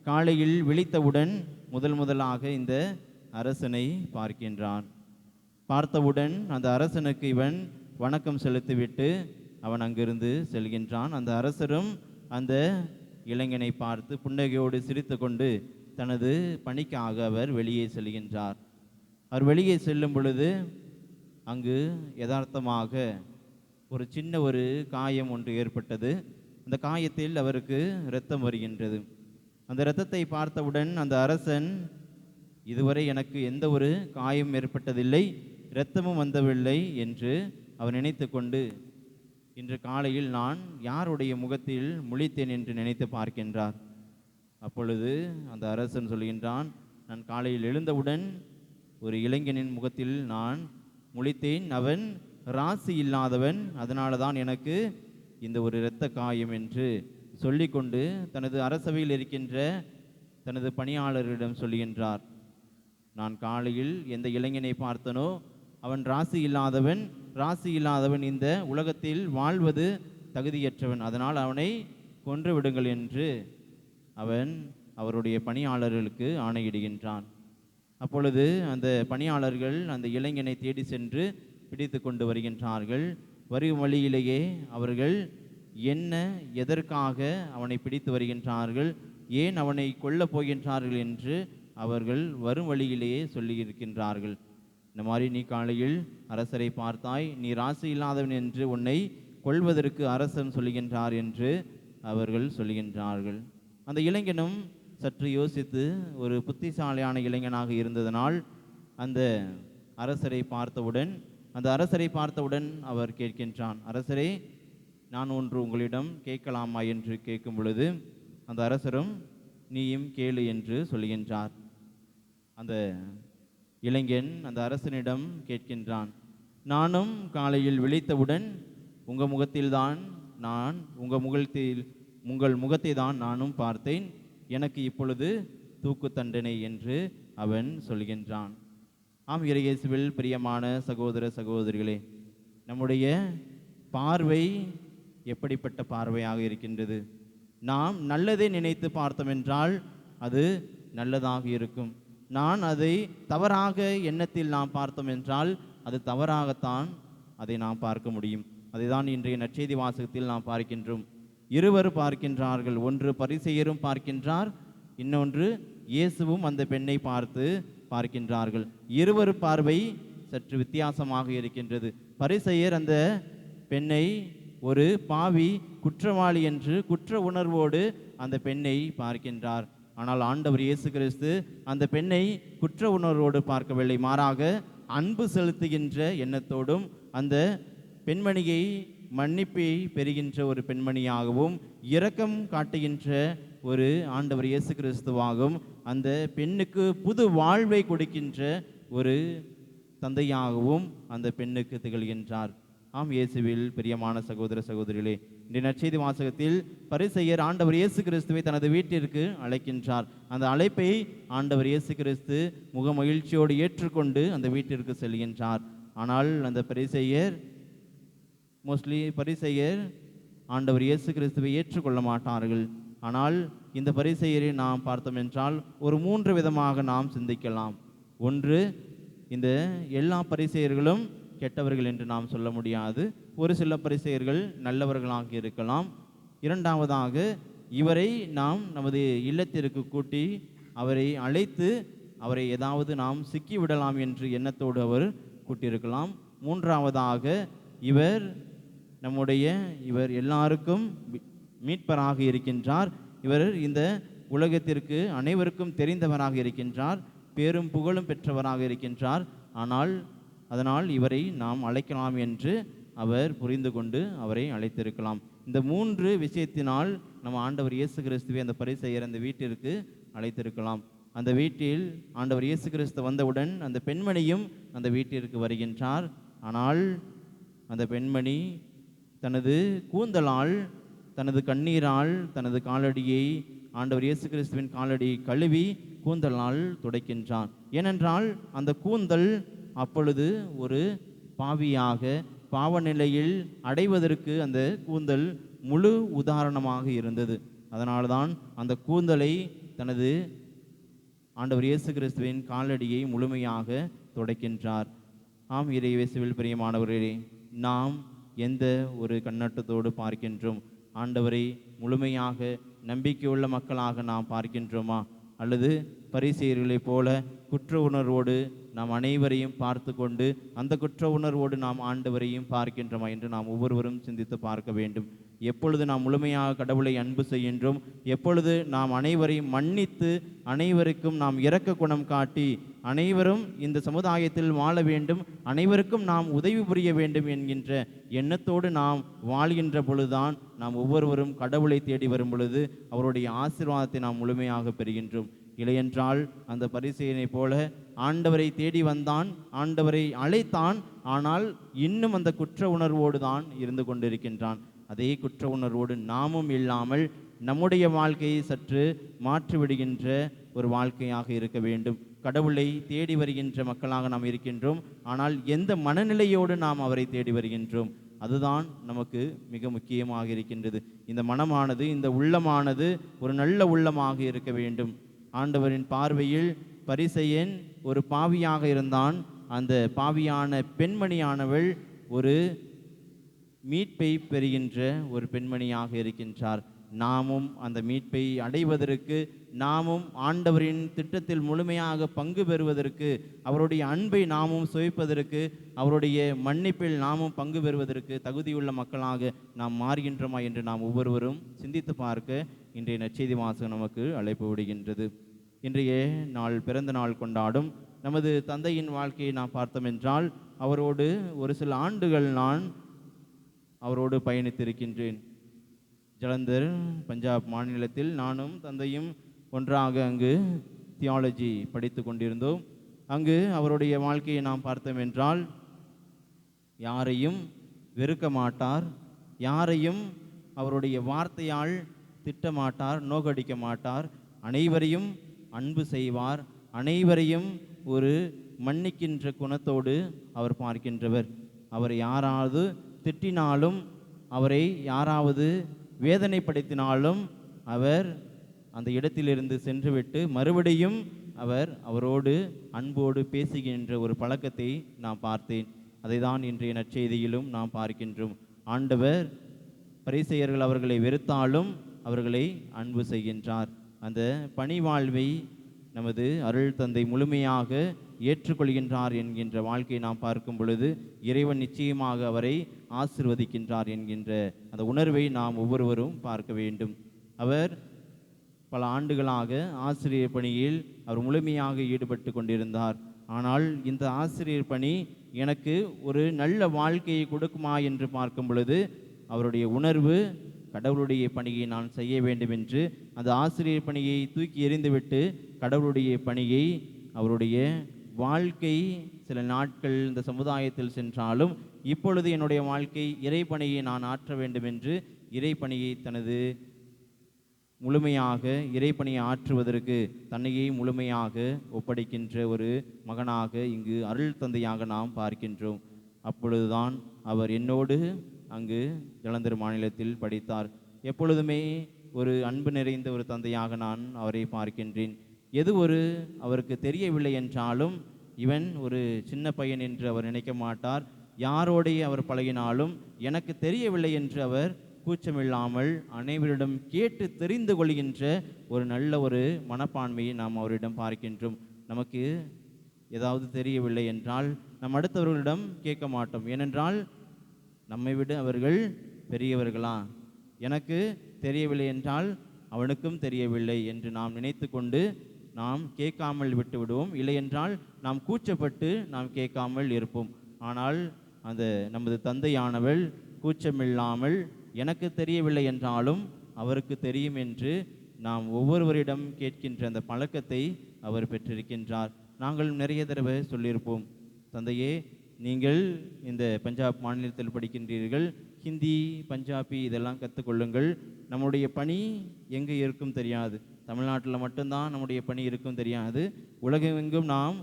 காலையில் விழித்தவுடன் முதலாக இந்த அரசனை பார்க்கின்றான். பார்த்தவுடன் அந்த அரசனுக்கு இவன் வணக்கம் செலுத்திவிட்டு அவன் அங்கிருந்து செல்கின்றான். அந்த அரசரும் அந்த இளைஞனை பார்த்து புன்னகையோடு சிரித்து கொண்டு தனது பணிக்காக அவர் வெளியே செல்கின்றார். அவர் வெளியே செல்லும் பொழுது அங்கு யதார்த்தமாக ஒரு சின்ன ஒரு காயம் ஒன்று ஏற்பட்டது. அந்த காயத்தில் அவருக்கு இரத்தம் வருகின்றது. அந்த இரத்தத்தை பார்த்தவுடன் அந்த அரசன், இதுவரை எனக்கு எந்த ஒரு காயம் ஏற்பட்டதில்லை, இரத்தமும் வந்தவில்லை என்று அவர் நினைத்து கொண்டு, இன்று காலையில் நான் யாருடைய முகத்தில் முழித்தேன் என்று நினைத்து பார்க்கின்றார். அப்பொழுது அந்த அரசன் சொல்கின்றான், நான் காலையில் எழுந்தவுடன் ஒரு இளைஞனின் முகத்தில் நான் முழித்தேன். அவன் ராசி இல்லாதவன், அதனால தான் எனக்கு இந்த ஒரு இரத்த காயம் என்று சொல்லிக்கொண்டு தனது அரசவையில் இருக்கின்ற தனது பணியாளர்களிடம் சொல்லுகின்றார், நான் காலையில் எந்த இளைஞனை பார்த்தனோ அவன் ராசி இல்லாதவன் இந்த உலகத்தில் வாழ்வது தகுதியற்றவன், அதனால் அவனை கொன்று விடுங்கள் என்று அவன் அவருடைய பணியாளர்களுக்கு ஆணையிடுகின்றான். அப்பொழுது அந்த பணியாளர்கள் அந்த இளைஞனை தேடி சென்று பிடித்து கொண்டு வருகின்றார்கள். வரும் வழியிலேயே அவர்கள் என்ன எதற்காக அவனை பிடித்து வருகின்றார்கள், ஏன் அவனை கொல்லப் போகின்றார்கள் என்று அவர்கள் வரும் வழியிலேயே சொல்லியிருக்கின்றார்கள். இந்த மாதிரி நீ காலையில் அரசரை பார்த்தாய், நீ ராசி இல்லாதவன் என்று உன்னை கொல்வதற்கு அரசன் சொல்லுகின்றார் என்று அவர்கள் சொல்லுகின்றார்கள். அந்த இளைஞனும் சற்று யோசித்து ஒரு புத்திசாலியான இளைஞனாக இருந்ததனால் அந்த அரசரை பார்த்தவுடன் அவர் கேட்கின்றான், அரசரே, நான் ஒன்று உங்களிடம் கேட்கலாமா என்று கேட்கும் பொழுது அந்த அரசரும் நீயும் கேளு என்று சொல்லுகின்றார். அந்த இளைஞன் அந்த அரசனிடம் கேட்கின்றான், நானும் காலையில் விழித்தவுடன் உங்கள் முகத்தை தான் நானும் பார்த்தேன், எனக்கு இப்பொழுது தூக்கு தண்டனை என்று அவன் சொல்கின்றான். ஆம், இயேசுவில் பிரியமான சகோதர சகோதரிகளே, நம்முடைய பார்வை எப்படிப்பட்ட பார்வையாக இருக்கின்றது? நாம் நல்லதை நினைத்து பார்த்தோம் என்றால் அது நல்லதாக இருக்கும். நான் அதை தவறாக எண்ணத்தில் நாம் பார்த்தோம் என்றால் அது தவறாகத்தான் அதை நாம் பார்க்க முடியும். அதைதான் இன்றைய நற்செய்தி வாசகத்தில் நாம் பார்க்கின்றோம். இருவர் பார்க்கின்றார்கள், ஒன்று பரிசேயரும் பார்க்கின்றார், இன்னொன்று இயேசுவும் அந்த பெண்ணை பார்க்கின்றார்கள். இருவர் பார்வை சற்று வித்தியாசமாக இருக்கின்றது. பரிசேயர் அந்த பெண்ணை ஒரு பாவி குற்றவாளி என்று குற்ற உணர்வோடு அந்த பெண்ணை பார்க்கின்றார். ஆனால் ஆண்டவர் இயேசு கிறிஸ்து அந்த பெண்ணை குற்ற உணர்வோடு பார்க்கவில்லை, மாறாக அன்பு செலுத்துகின்ற எண்ணத்தோடும் அந்த பெண்மணியை மன்னிப்பை பெறுகின்ற ஒரு பெண்மணியாகவும் இரக்கம் காட்டுகின்ற ஒரு ஆண்டவர் இயேசு கிறிஸ்துவாகவும் அந்த பெண்ணுக்கு புது வாழ்வை கொடுக்கின்ற ஒரு தந்தையாகவும் அந்த பெண்ணுக்கு திகழ்கின்றார். ஆம், இயேசுவில் பிரியமான சகோதர சகோதரிகளே, இந்த நற்செய்தி வாசகத்தில் பரிசேயர் ஆண்டவர் இயேசு கிறிஸ்துவை தனது வீட்டிற்கு அழைக்கின்றார். அந்த அழைப்பை ஆண்டவர் இயேசு கிறிஸ்து முகமகிழ்ச்சியோடு ஏற்றுக்கொண்டு அந்த வீட்டிற்கு செல்கின்றார். ஆனால் அந்த பரிசேயர் ஆண்டவர் இயேசு கிறிஸ்துவை ஏற்றுக்கொள்ள மாட்டார்கள். ஆனால் இந்த பரிசேயரை நாம் பார்த்தோம் என்றால் ஒரு 3 விதமாக நாம் சிந்திக்கலாம். ஒன்று, இந்த எல்லா பரிசேயர்களும் கெட்டவர்கள் என்று நாம் சொல்ல முடியாது, ஒரு சில பரிசேயர்கள் நல்லவர்களாக இருக்கலாம். இரண்டாவதாக, இவரை நாம் நமது இல்லத்திற்கு கூட்டி அவரை அழைத்து அவரை ஏதாவது நாம் சிக்கிவிடலாம் என்று எண்ணத்தோடு அவர் கூட்டியிருக்கலாம். மூன்றாவதாக, இவர் எல்லாருக்கும் மீட்பராக இருக்கின்றார், இவர் இந்த உலகத்திற்கு அனைவருக்கும் தெரிந்தவராக இருக்கின்றார், பேரும் புகழும் பெற்றவராக இருக்கின்றார், அதனால் இவரை நாம் அழைக்கலாம் என்று அவர் புரிந்து கொண்டு அவரை அழைத்திருக்கலாம். இந்த 3 விஷயத்தினால் நம்ம ஆண்டவர் இயேசு கிறிஸ்துவை அந்த பரிசேயர் அந்த வீட்டிற்கு அழைத்திருக்கலாம். அந்த வீட்டில் ஆண்டவர் இயேசு கிறிஸ்து வந்தவுடன் அந்த பெண்மணியும் அந்த வீட்டிற்கு வருகின்றார். ஆனால் அந்த பெண்மணி தனது கூந்தலால், தனது கண்ணீரால் தனது காலடியை, ஆண்டவர் இயேசு கிறிஸ்துவின் காலடியை கழுவி கூந்தலால் துடைக்கின்றான். ஏனென்றால் அந்த கூந்தல் அப்பொழுது ஒரு பாவியாக பாவ நிலையில் அடைவதற்கு அந்த கூந்தல் முழு உதாரணமாக இருந்தது. அதனால்தான் அந்த கூந்தலை தனது ஆண்டவர் இயேசு கிறிஸ்துவின் காலடியை முழுமையாக துடைக்கின்றார். ஆம் இறையேசுவில் பிரியமானவர்களே, நாம் எந்த ஒரு கண்ணோட்டத்தோடு பார்க்கின்றோம்? ஆண்டவரை முழுமையாக நம்பிக்கையுள்ள மக்களாக நாம் பார்க்கின்றோமா? அல்லது பரிசேயர்களைப் போல குற்ற உணர்வோடு நாம் அனைவரையும் பார்த்து கொண்டு அந்த குற்ற உணர்வோடு நாம் ஆண்டவரையும் பார்க்கின்றோமா என்று நாம் ஒவ்வொருவரும் சிந்தித்து பார்க்க வேண்டும். எப்பொழுது நாம் முழுமையாக கடவுளை அன்பு செய்கின்றோம், எப்பொழுது நாம் அனைவரையும் மன்னித்து அனைவருக்கும் நாம் இரக்க குணம் காட்டி அனைவரும் இந்த சமுதாயத்தில் வாழ வேண்டும், அனைவருக்கும் நாம் உதவி புரிய வேண்டும் என்கின்ற எண்ணத்தோடு நாம் வாழ்கின்ற பொழுதுதான் நாம் ஒவ்வொருவரும் கடவுளை தேடி வரும் பொழுது அவருடைய ஆசீர்வாதத்தை நாம் முழுமையாக பெறுகின்றோம். இல்லையென்றால் அந்த பரிசேயனைப் போல ஆண்டவரை தேடி வந்தான், ஆண்டவரை அழைத்தான், ஆனால் இன்னும் அந்த குற்ற உணர்வோடு தான் இருந்து கொண்டிருக்கின்றான். அதே குற்ற உணர்வோடு நாமும் இல்லாமல் நம்முடைய வாழ்க்கையை சற்று மாற்றிவிடுகின்ற ஒரு வாழ்க்கையாக இருக்க வேண்டும். கடவுளை தேடி வருகின்ற மக்களாக நாம் இருக்கின்றோம், ஆனால் எந்த மனநிலையோடு நாம் அவரை தேடி வருகின்றோம்? அதுதான் நமக்கு மிக முக்கியமாக இருக்கின்றது. இந்த மனமானது, இந்த உள்ளமானது ஒரு நல்ல உள்ளமாக இருக்க வேண்டும். ஆண்டவரின் பார்வையில் பரிசேயன் ஒரு பாவியாக இருந்தான். அந்த பாவியான பெண்மணியானவள் ஒரு மீட்பை பெறுகின்ற ஒரு பெண்மணியாக இருக்கின்றார். நாமும் அந்த மீட்பை அடைவதற்கு, நாமும் ஆண்டவரின் திட்டத்தில் முழுமையாக பங்கு பெறுவதற்கு, அவருடைய அன்பை நாமும் சுவைப்பதற்கு, அவருடைய மன்னிப்பில் நாமும் பங்கு பெறுவதற்கு தகுதியுள்ள மக்களாக நாம் மாறுகின்றோமா என்று நாம் ஒவ்வொருவரும் சிந்தித்து பார்க்க இன்றைய நற்செய்தி வாசகம் நமக்கு அழைப்பு விடுகின்றது. இன்றைய நாள் பிறந்த நாள் கொண்டாடும் நமது தந்தையின் வாழ்க்கையை நாம் பார்த்தோம் என்றால், அவரோடு ஒரு சில ஆண்டுகள் நான் அவரோடு பயணித்திருக்கின்றேன். ஜலந்தர் பஞ்சாப் மாநிலத்தில் நானும் தந்தையும் ஒன்றாக அங்கு தியாலஜி படித்து கொண்டிருந்தோம். அங்கு அவருடைய வாழ்க்கையை நாம் பார்த்தோம் என்றால், யாரையும் வெறுக்க மாட்டார், யாரையும் அவருடைய வார்த்தையால் திட்டமாட்டார், நோகடிக்க மாட்டார், அனைவரையும் அன்பு செய்வார், அனைவரையும் ஒரு மன்னிக்கின்ற குணத்தோடு அவர் பார்க்கின்றவர். அவர் யாராவது திட்டினாலும், அவரை யாராவது வேதனைப்படுத்தினாலும் அவர் அந்த இடத்திலிருந்து சென்றுவிட்டு மறுபடியும் அவரோடு அன்போடு பேசுகின்ற ஒரு பழக்கத்தை நான் பார்த்தேன். அதை தான் இன்றைய நற்செய்தியிலும் நாம் பார்க்கின்றோம். ஆண்டவர் பரிசேயர்கள் அவர்களை வெறுத்தாலும் அவர்களை அன்பு செய்கின்றார். அந்த பணிவாழ்வை நமது அருள் தந்தை முழுமையாக ஏற்றுக்கொள்கின்றார் என்கின்ற வாழ்க்கையை நாம் பார்க்கும் பொழுது இறைவன் நிச்சயமாக அவரை ஆசீர்வதிக்கின்றார் என்கின்ற அந்த உணர்வை நாம் ஒவ்வொருவரும் பார்க்க வேண்டும். அவர் பல ஆண்டுகளாக ஆசிரியர் பணியில் அவர் முழுமையாக ஈடுபட்டு கொண்டிருந்தார். ஆனால் இந்த ஆசிரியர் பணி எனக்கு ஒரு நல்ல வாழ்க்கையை கொடுக்குமா என்று பார்க்கும் பொழுது அவருடைய உணர்வு, கடவுளுடைய பணியை நான் செய்ய வேண்டும் என்று அந்த ஆசிரியர் பணியை தூக்கி எறிந்துவிட்டு கடவுளுடைய பணியை, அவருடைய வாழ்க்கை சில நாட்கள் இந்த சமுதாயத்தில் சென்றாலும் இப்பொழுது என்னுடைய வாழ்க்கை இறைப்பணியை நான் ஆற்ற வேண்டும் என்று இறைப்பணியை தனது முழுமையாக இறைப்பணியை ஆற்றுவதற்கு தன்னையே முழுமையாக ஒப்படைக்கின்ற ஒரு மகனாக இங்கு அருள் தந்தையாக நாம் பார்க்கின்றோம். அப்பொழுதுதான் அவர் என்னோடு அங்கு ஜலந்தர் மாநிலத்தில் படித்தார். எப்பொழுதுமே ஒரு அன்பு நிறைந்த ஒரு தந்தையாக நான் அவரை பார்க்கின்றேன். எது அவருக்கு தெரியவில்லை என்றாலும் இவன் ஒரு சின்ன பையன் என்று அவர் நினைக்க மாட்டார். யாரோடைய அவர் பழகினாலும் எனக்கு தெரியவில்லை என்று அவர் கூச்சமில்லாமல் அனைவரிடம் கேட்டு தெரிந்து கொள்கின்ற ஒரு நல்ல ஒரு மனப்பான்மையை நாம் அவரிடம் பார்க்கின்றோம். நமக்கு ஏதாவது தெரியவில்லை என்றால் நம் அடுத்தவர்களிடம் கேட்க மாட்டோம். ஏனென்றால் நம்மை விட அவர்கள் பெரியவர்களா, எனக்கு தெரியவில்லை என்றால் அவனுக்கும் தெரியவில்லை என்று நாம் நினைத்து கொண்டு நாம் கேட்காமல் விட்டு விடுவோம். இல்லை என்றால் நாம் கூச்சப்பட்டு நாம் கேட்காமல் இருப்போம். ஆனால் அந்த நமது தந்தையானவள் கூச்சமில்லாமல் எனக்கு தெரியவில்லை என்றாலும் அவருக்கு தெரியும் என்று நாம் ஒவ்வொருவரிடம் கேட்கின்ற அந்த பழக்கத்தை அவர் பெற்றிருக்கின்றார். நாங்கள் நிறைய தடவை சொல்லியிருப்போம், தந்தையே நீங்கள் இந்த பஞ்சாப் மாநிலத்தில் படிக்கின்றீர்கள், ஹிந்தி பஞ்சாபி இதெல்லாம் கற்றுக்கொள்ளுங்கள். நம்முடைய பணி எங்கே இருக்கும் தெரியாது, தமிழ்நாட்டில் மட்டும்தான் நம்முடைய பணி இருக்கும் தெரியாது, உலகெங்கும் நாம்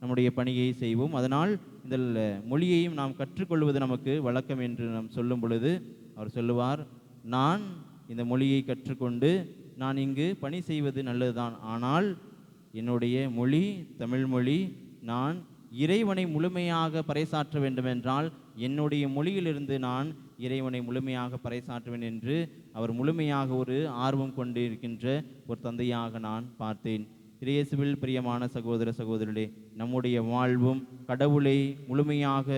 நம்முடைய பணியை செய்வோம். அதனால் இந்த மொழியையும் நாம் கற்றுக்கொள்வது நமக்கு வழக்கம் என்று நாம் சொல்லும் பொழுது அவர் சொல்லுவார், நான் இந்த மொழியை கற்றுக்கொண்டு நான் இங்கு பணி செய்வது நல்லதுதான், ஆனால் என்னுடைய மொழி தமிழ் மொழி, நான் இறைவனை முழுமையாக பறைசாற்ற வேண்டுமென்றால் என்னுடைய மொழியிலிருந்து நான் இறைவனை முழுமையாக பறைசாற்றுவேன் என்று அவர் முழுமையாக ஒரு ஆர்வம் கொண்டு இருக்கின்ற ஒரு தந்தையாக நான் பார்த்தேன். இயேசுவில் பிரியமான சகோதர சகோதரர்களே, நம்முடைய வாழ்வும் கடவுளை முழுமையாக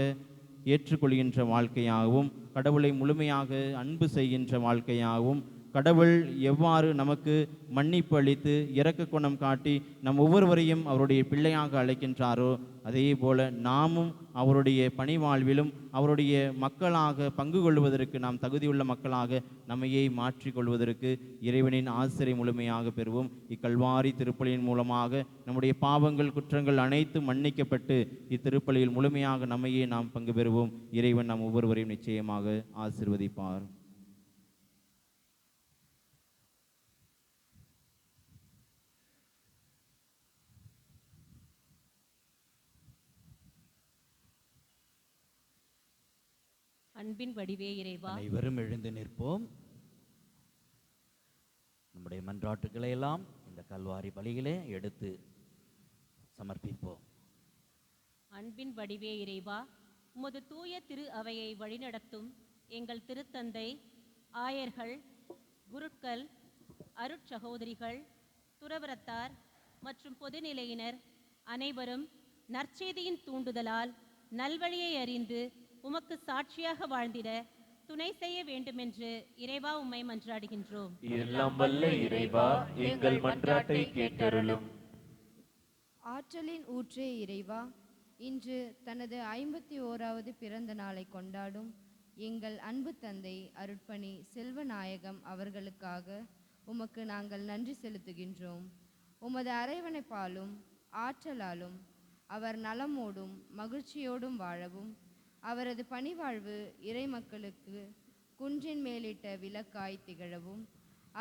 ஏற்றுக்கொள்கின்ற வாழ்க்கையாகவும் கடவுளை முழுமையாக அன்பு செய்கின்ற வாழ்க்கையாகவும் கடவுள் எவ்வாறு நமக்கு மன்னிப்பு அளித்து இரக்க குணம் காட்டி நம் ஒவ்வொருவரையும் அவருடைய பிள்ளையாக அழைக்கின்றாரோ அதே போல நாமும் அவருடைய பணிவாழ்விலும் அவருடைய மக்களாக பங்கு கொள்வதற்கு நாம் தகுதியுள்ள மக்களாக நம்மையே மாற்றிக்கொள்வதற்கு இறைவனின் ஆசிரை முழுமையாக பெறுவோம். இக்கல்வாரி திருப்பலியின் மூலமாக நம்முடைய பாவங்கள் குற்றங்கள் அனைத்தும் மன்னிக்கப்பட்டு இத்திருப்பலியில் முழுமையாக நம்மையே நாம் பங்கு பெறுவோம். இறைவன் நாம் ஒவ்வொருவரையும் நிச்சயமாக ஆசீர்வதிப்பார். அன்பின் வடிவே இறைவா, அனைவரும் எழுந்து நிற்போம். நம்முடைய மன்றாட்டுக்களை எல்லாம் இந்த கல்வாரி பலியிலே எடுத்து சமர்ப்பிப்போம். அன்பின் வடிவே இறைவா, உமது தூய திரு அவையை வழிநடத்தும் எங்கள் திருத்தந்தை, ஆயர்கள், குருக்கள், அருட்சகோதரிகள், துறவரத்தார் மற்றும் பொதுநிலையினர் அனைவரும் நற்செய்தியின் தூண்டுதலால் நல்வழியை அறிந்து உமக்கு சாட்சியாக வாழ்ந்திட துணை செய்ய வேண்டுமென்று இறைவா உம்மை மன்றாடுகின்றோம். எல்லாம் வல்ல இறைவா, எங்கள் மன்றாட்டை கேட்டருளும். ஆற்றலின் ஊற்றே இறைவா, இன்று தனது 51வது பிறந்த நாளை கொண்டாடும் எங்கள் அன்பு தந்தை அருட்பணி செல்வநாயகம் அவர்களுக்காக உமக்கு நாங்கள் நன்றி செலுத்துகின்றோம். உமது அரவணைப்பாலும் ஆற்றலாலும் அவர் நலமோடும் மகிழ்ச்சியோடும் வாழவும் அவரது பணிவாழ்வு இறை மக்களுக்கு குன்றின் மேலிட்ட விளக்காய் திகழவும்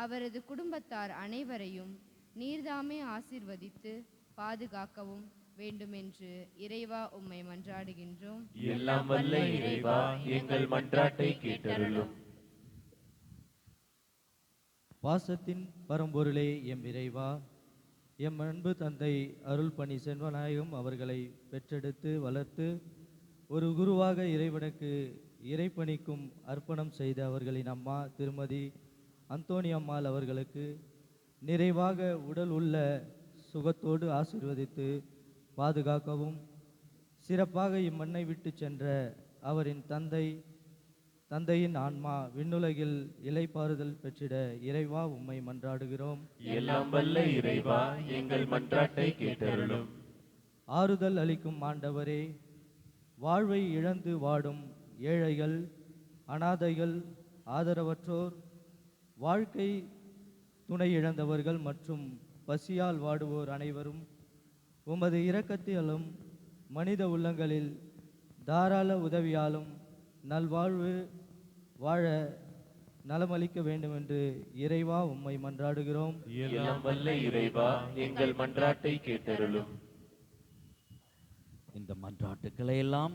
அவரது குடும்பத்தார் அனைவரையும் நீர்தாமே ஆசீர்வதித்து பாதுகாக்கவும் வேண்டுமென்று இறைவா உம்மை மன்றாடுகின்றோம். எல்லாம் வல்ல இறைவா, எங்கள் மன்றாட்டை கேட்டருளும். பாசத்தின் பரம்பொருளே எம் இறைவா, எம் அன்பு தந்தை அருள்பணி செல்வநாயகம் அவர்களை பெற்றெடுத்து வளர்த்து ஒரு குருவாக இறைவனுக்கு இறைப்பணிக்கும் அர்ப்பணம் செய்த அவர்களின் அம்மா திருமதி அந்தோணி அம்மாள் அவர்களுக்கு நிறைவாக உடல் உள்ள சுகத்தோடு ஆசீர்வதித்து பாதுகாக்கவும் சிறப்பாக இம்மண்ணை விட்டு சென்ற அவரின் தந்தையின் ஆன்மா விண்ணுலகில் இளைப்பாறுதல் பெற்றிட இறைவா உம்மை மன்றாடுகிறோம். எல்லாம் வல்ல இறைவா, எங்கள் மன்றாட்டை கேட்டருளும். ஆறுதல் அளிக்கும் ஆண்டவரே, வாழ்வை இழந்து வாடும் ஏழைகள், அனாதைகள், ஆதரவற்றோர், வாழ்க்கை துணை இழந்தவர்கள் மற்றும் பசியால் வாடுவோர் அனைவரும் உமது இரக்கத்திலும் மனித உள்ளங்களில் தாராள உதவியாலும் நல்வாழ்வு வாழ நலமளிக்க வேண்டுமென்று இறைவா உம்மை மன்றாடுகிறோம். எல்லாம் வல்ல இறைவா, எங்கள் மன்றாட்டை கேட்டருளும். இந்த மன்றாட்டுக்களை எல்லாம்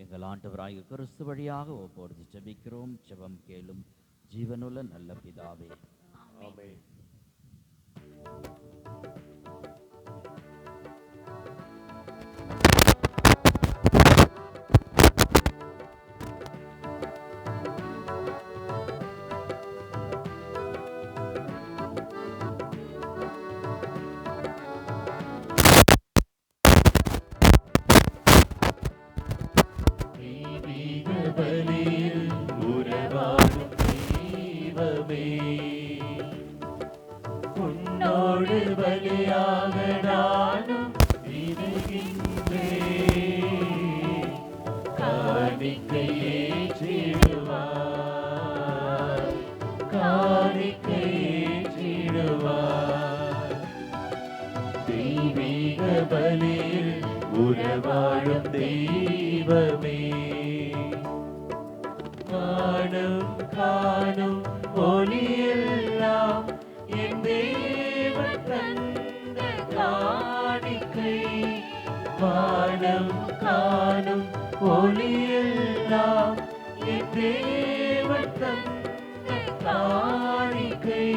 எங்கள் ஆண்டவராகிய கிறிஸ்து வழியாக ஒப்பொழுது ஜெபிக்கிறோம். ஜெபம் கேளும் ஜீவனுள்ள நல்ல பிதாவே. ஆமென். பலியில் உறவாடும் தெய்வமே, உன்னோடு பலியாக நானும் விடுகின்றேன். காணிக்கை ஏற்றிடுவாய், காணிக்கை ஏற்றிடுவாய். தெய்வீக பலியில் உறவாடும் தெய்வமே, காணும் காணும் ஒளியெல்லாம் என் தேவன் தந்த காணிக்கை. வானம் காணும் ஒளியெல்லாம் என் தேவன் தந்த காணிக்கை.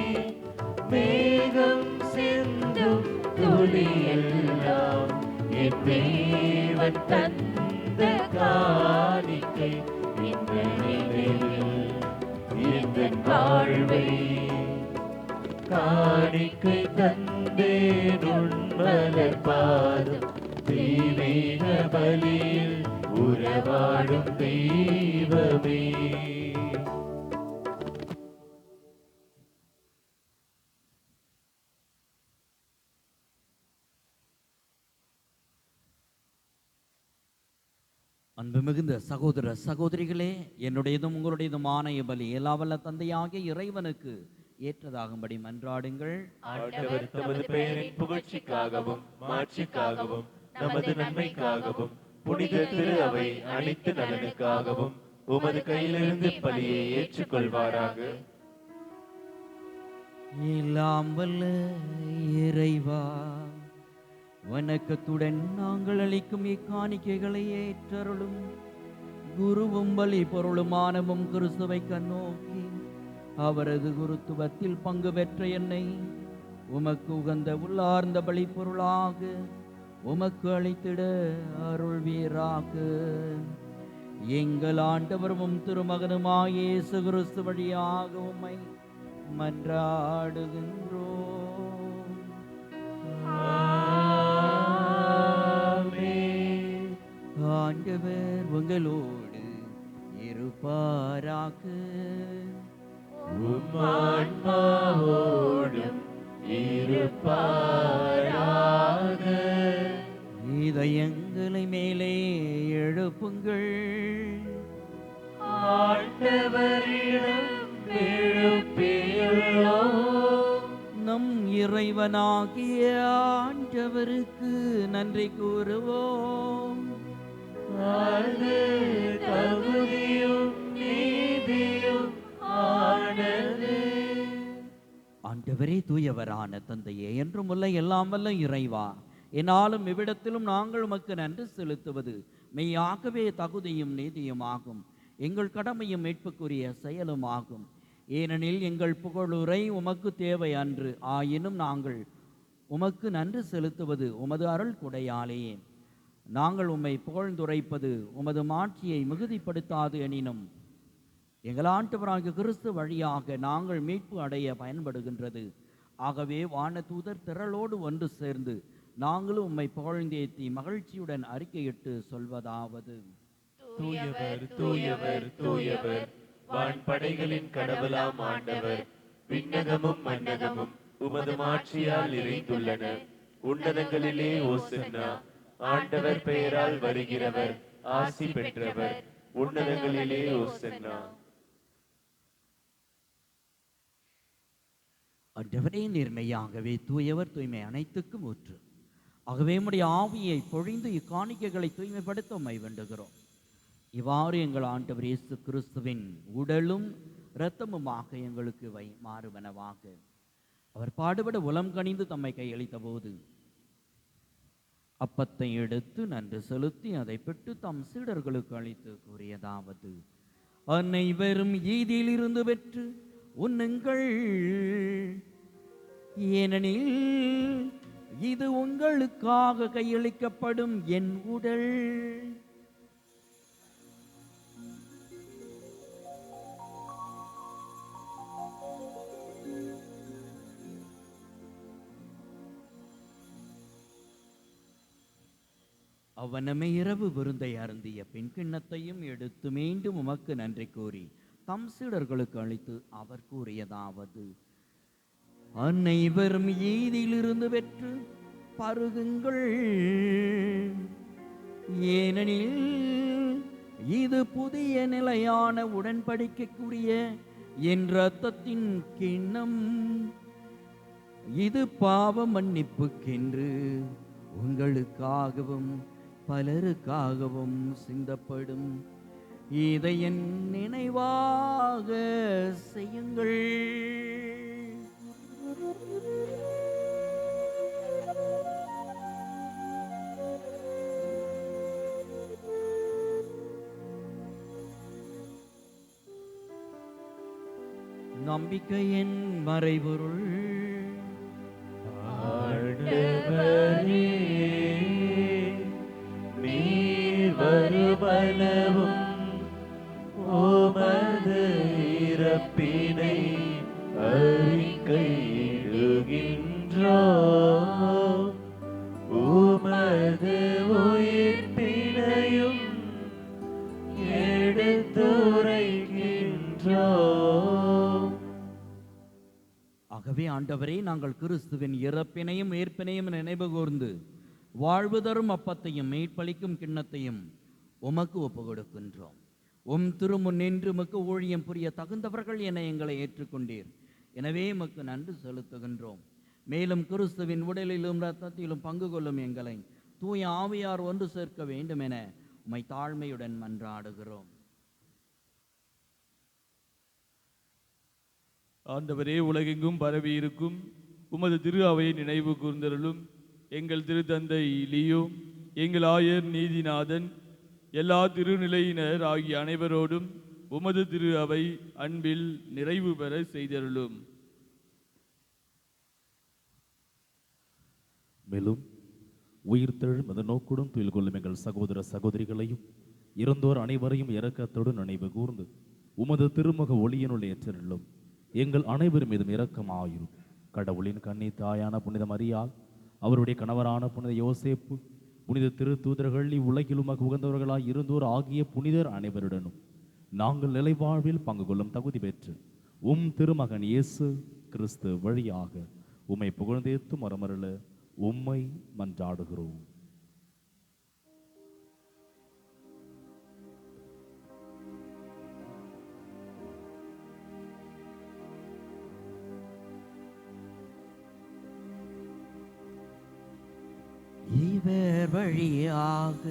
மேகம் சிந்தும் துளியெல்லாம் என் தேவன் தந்த காணிக்கை இந்த நினைவில் என் வாழ்வை காணிக்கை தந்தேன் உன்மலர் பாதம் தெய்வீக பலியில் உறவாடும் தெய்வமே. அன்பு மிகுந்த சகோதர சகோதரிகளே, என்னுடையதும் உங்களுடையதுமான பலி எல்லாவல்ல தந்தையாகிய இறைவனுக்கு ஏற்றதாகும்படி மன்றாடுங்கள். ஆண்டவர் தமது பெயரின் புகழ்ச்சிக்காகவும் மாட்சிக்காகவும் நமது நன்மைக்காகவும் புனித திரு அவை அனைத்து நலனுக்காகவும் உமது கையிலிருந்து பலியை ஏற்றுக்கொள்வாராக. எல்லாம் வல்ல இறைவா, வணக்கத்துடன் நாங்கள் அளிக்கும் இக்காணிக்கைகளை ஏற்றருளும். குருவும் பலி பொருளுமானவும் கிறிஸ்துவை கண்ணோக்கி அவரது குருத்துவத்தில் பங்கு பெற்ற என்னை உமக்கு உகந்த உள்ளார்ந்த பலி பொருளாக உமக்கு அளித்திட அருள்வீராக. எங்கள் ஆண்டவரும் திருமகனுமாய் இயேசு கிறிஸ்து வழியாக உம்மை மன்றாடுகின்றோம். ஆண்டவர் உங்களோடு இருப்பாராக. உம் ஆன்மாவோடும் இருப்பாராக. இதயங்களை மேலே எழுப்புங்கள். ஆண்டவரிடம் எழுப்பியுள்ளோம். நம் இறைவனாகிய ஆண்டவருக்கு நன்றி கூறுவோம். அது தகுதியும் நீதியும் ஆனது. ஆண்டவரே தூயவரான தந்தையே, என்றும் உள்ள எல்லாம் வல்ல இறைவா, என்னாலும் இவ்விடத்திலும் நாங்கள் உமக்கு நன்றி செலுத்துவது மெய்யாகவே தகுதியும் நீதியும் ஆகும். எங்கள் கடமையும் மீட்புக்குரிய செயலும் ஆகும். ஏனெனில் எங்கள் புகழுரை உமக்கு தேவை அன்று, ஆயினும் நாங்கள் உமக்கு நன்றி செலுத்துவது உமது அருள் கொடையாலேயே. நாங்கள் உம்மை புகழ்ந்துரைப்பது உமது மாட்சியை மிகுதிப்படுத்தாது எனினும் எங்கள் ஆண்டவராகிய கிறிஸ்து வழியாக நாங்கள் மீட்பு அடைய பயன்படுகின்றது. ஆகவே வானதூதர் திரளோடு ஒன்று சேர்ந்து நாங்களும் உம்மை புகழ்ந்தேத்தி மகிழ்ச்சியுடன் அறிக்கையிட்டு சொல்வதாவது: தூயவர் தூயவர் தூயவர், வான்படைகளின் கடவுளாம் ஆண்டவர். விண்ணகமும் மன்னகமும் உமது மாட்சியால் நிறைந்துள்ளன. உன்னதங்களிலே ஓசன்னா. ஆண்டவர் பெயரால் வருகிறவர் ஆசி பெற்றவர். உன்னதங்களிலே ஓசன்னா. ஆண்டவரே நேர்மையாகவே தூயவர், தூய்மை அனைத்துக்கும் ஊற்று. ஆகவே உம்முடைய ஆவியை பொழிந்து இக்காணிக்கைகளை தூய்மைப்படுத்த உம்மை வேண்டுகிறோம். இவ்வாறு எங்கள் ஆண்டவர் இயேசு கிறிஸ்துவின் உடலும் இரத்தமுமாக எங்களுக்கு மாறுவனவாக. அவர் பாடுபட உலம் கனிந்து தம்மை கையளித்த போது அப்பத்தை எடுத்து நன்றி செலுத்தி அதை பெற்று தம் சீடர்களுக்கு அளித்து கூறியதாவது: அனைவரும் ஈதியிலிருந்து பெற்று உண்ணுங்கள், ஏனெனில் இது உங்களுக்காக கையளிக்கப்படும் என் உடல். அவனமே இரவு விருந்தை அருந்திய பின் கிண்ணத்தையும் எடுத்து மீண்டும் உமக்கு நன்றி கூறி தம் சீடர்களுக்கு அளித்து அவர் கூறியதாவது: அனைவரும் ஈதியிலிருந்து பெற்று பருகுங்கள், ஏனெனில் இது புதிய நிலையான உடன்படிக்கைக்குரிய என் இரத்தத்தின் கிண்ணம். இது பாவ மன்னிப்புக்கென்று உங்களுக்காகவும் பலருக்காகவும் சிந்தப்படும். இதை என் நினைவாக செய்யுங்கள். நம்பிக்கையின் மறைபொருள் ஆண்டவரே, இறப்பினை அறிக்கையிடுகின்றோம், உமது உயிர்ப்பினையும் எடுத்துரைக்கின்றோம். ஆகவே ஆண்டவரே, நாங்கள் கிறிஸ்துவின் இறப்பினையும் உயிர்ப்பினையும் நினைவு கூர்ந்து வாழ்வு தரும் அப்பத்தையும் மீட்பளிக்கும் கிண்ணத்தையும் உமக்கு ஒப்பு கொடுக்கின்றோம். உம் திருமுன் நின்று உமக்கு ஊழியம் புரிய தகுந்தவர்கள் என எங்களை ஏற்றுக்கொண்டீர். எனவே உமக்கு நன்றி செலுத்துகின்றோம். மேலும் கிறிஸ்துவின் உடலிலும் இரத்தத்திலும் பங்கு கொள்ளும் எங்களை தூய ஆவியார் ஒன்று சேர்க்க வேண்டும் என உம்மை தாழ்மையுடன் மன்றாடுகிறோம். ஆண்டவரே, உலகெங்கும் பரவி இருக்கும் உமது திரு அவையை நினைவு கூர்ந்தருளும். எங்கள் திருத்தந்தை லியோ, எங்கள் ஆயர் நீதிநாதன், எல்லா திருநிலையினர் ஆகிய அனைவரோடும் உமது திரு அவை அன்பில் நிறைவு பெற செய்தருளும். மேலும் உயிர்த்தெழும் அந்த நோக்குடன் துயில் கொள்ளும் எங்கள் சகோதர சகோதரிகளையும் இறந்தோர் அனைவரையும் இரக்கத்தோடு நினைவு கூர்ந்து உமது திருமுக ஒளியினுள் ஏற்றருளும். எங்கள் அனைவர் மீதும் இரக்கமாயிரும். கடவுளின் கன்னி தாயான புனித மரியாள், அவருடைய கணவரான புனித யோசேப்பு, புனித திருத்தூதர்கள், இவ்வுலகில் உமக்கு உகந்தவர்களாய் இருந்தோர் ஆகிய புனிதர் அனைவருடனும் நாங்கள் நிலைவாழ்வில் பங்கு கொள்ளும் தகுதி பெற்று உம் திருமகன் இயேசு கிறிஸ்து வழியாக உம்மை புகழ்ந்தேத்து மரமருள உம்மை மன்றாடுகிறோம். இவர் வழியாக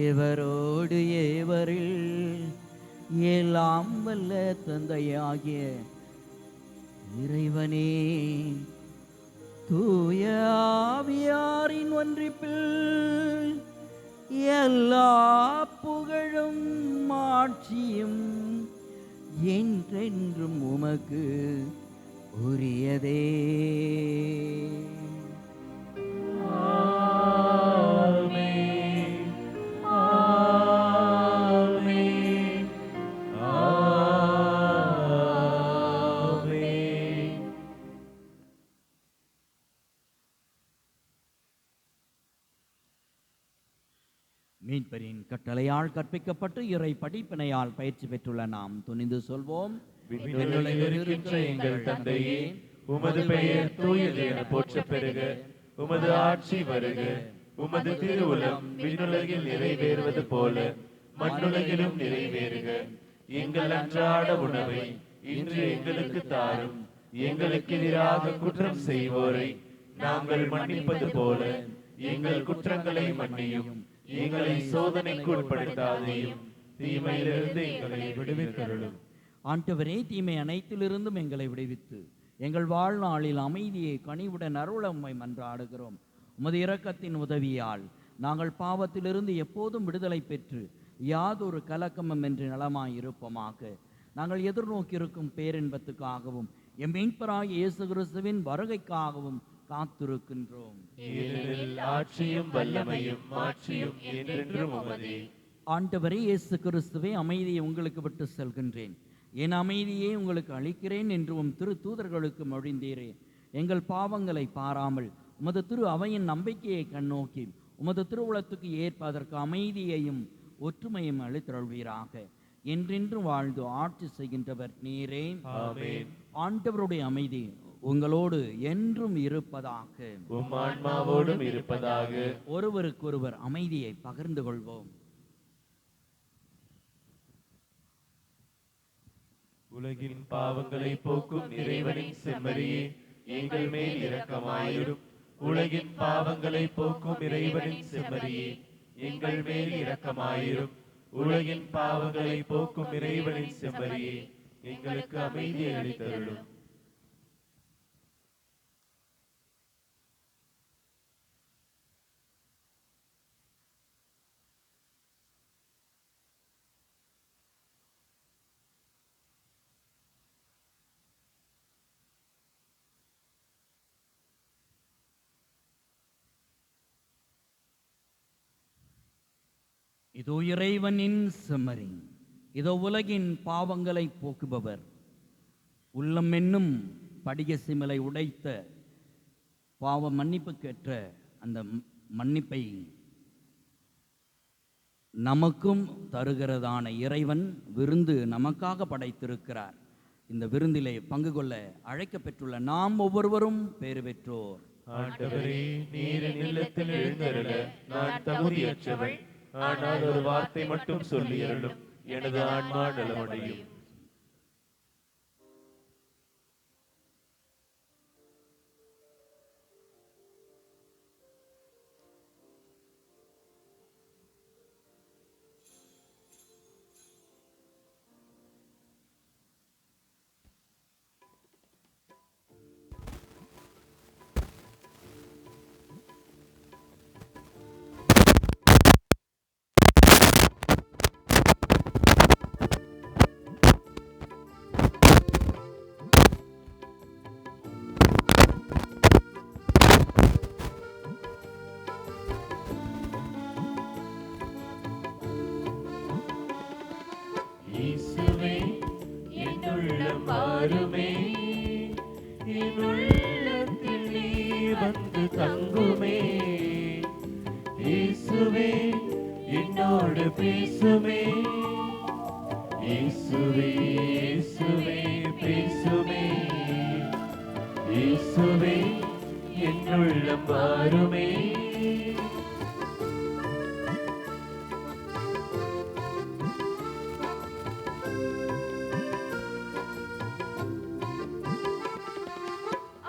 இவரோடு இவரில் எல்லாம் வல்ல தந்தையாகிய இறைவனே, தூய ஆவியாரின் ஒன்றிப்பில் எல்லா புகழும் ஆட்சியும் என்றென்றும் உமக்கு உரியதே. மீட்பரின் கட்டளையால் கற்பிக்கப்பட்டு இறை படிப்பினையால் பயிற்சி பெற்றுள்ள நாம் துணிந்து சொல்வோம். விண்ணுலகில் இருக்கின்ற எங்கள் தந்தையே, உமது பெயர் தூயது என போற்றப் பெறுக. உமது ஆட்சி வருக. உமது திருவுளம் விண்ணுலகில் நிறைவேறுவது போல மண்ணுலகிலும் நிறைவேறுக. எங்கள் அன்றாட உணவை இன்று எங்களுக்கு தாரும். எங்களுக்கு எதிராக குற்றம் செய்வோரை நாங்கள் மன்னிப்பது போல எங்கள் குற்றங்களை மன்னியும். எங்களை சோதனைக்கு உட்படுத்தாதையும், தீமையிலிருந்து எங்களை விடுவித்தருளும். ஆண்டவரே, தீமை அனைத்திலிருந்தும் எங்களை விடுவித்து எங்கள் வாழ்நாளில் அமைதியை கனிவுடன் அருள உம்மை மன்றாடுகிறோம். உமது இரக்கத்தின் உதவியால் நாங்கள் பாவத்திலிருந்து எப்போதும் விடுதலை பெற்று யாதொரு கலக்கமும் என்று நலமாயிருப்போமாக. நாங்கள் எதிர்நோக்கியிருக்கும் பேரின்பத்துக்காகவும் எம் மீட்பராகிய இயேசு கிறிஸ்துவின் வருகைக்காகவும் காத்திருக்கின்றோம். ஆட்சியும் வல்லமையும் மாட்சியும் என்றென்றும் உமதே. ஆண்டவரே இயேசு கிறிஸ்துவே, அமைதியை உங்களுக்கு விட்டு செல்கின்றேன், என் அமைதியை உங்களுக்கு அளிக்கிறேன் என்று உம் திரு தூதர்களுக்கு மொழிந்தீரே. எங்கள் பாவங்களை பாராமல் உமது திரு அவையின் நம்பிக்கையை கண்ணோக்கி உமது திருவுளத்துக்கு ஏற்ப அதற்கு அமைதியையும் ஒற்றுமையும் அளித்தருள்வீராக. என்றென்றும் வாழ்ந்து ஆட்சி செய்கின்றவர் நீரே. ஆமென். ஆண்டவருடைய அமைதி உங்களோடு என்றும் இருப்பதாக. உம் ஆன்மாவோடும் இருப்பதாக. ஒருவருக்கொருவர் அமைதியை பகிர்ந்து கொள்வோம். உலகின் பாவங்களை போக்கும் இறைவனின் செம்மறியே, எங்கள் மேல் இரக்கமாயிரும். உலகின் பாவங்களை போக்கும் இறைவனின் செம்மறியே, எங்கள் மேல் இரக்கமாயிரும். உலகின் பாவங்களை போக்கும் இறைவனின் செம்மறியே, எங்களுக்கு அமைதியை அளித்தருளும். இதோ இறைவனின் செம்மறி. இதோ உலகின் பாவங்களை போக்குபவர். உள்ளம் என்னும் படிக சிமலை உடைத்த பாவ மன்னிப்புக்கேற்ற அந்த மன்னிப்பை நமக்கும் தருகிறதான இறைவன் விருந்து நமக்காக படைத்திருக்கிறார். இந்த விருந்திலே பங்கு கொள்ள அழைக்கப்பெற்றுள்ள நாம் ஒவ்வொருவரும் பேறு பெற்றோர். ஆண்டவரே, நீர் என் இல்லத்தில் எழுந்தருள நான் தகுதியற்றவள். ஆனால் ஒரு வார்த்தை மட்டும் சொல்லி அருளும், எனது ஆன்மா நலமடையும். இயேசுவே, என் உள்ளம் வாருமே, என் உள்ளத்தில் நீர் வந்து தங்குமே. இயேசுவே, என்னோடு பேசுமே. இயேசுவே, இயேசுவே பேசுமே. இயேசுவே, என் உள்ளம் வாருமே.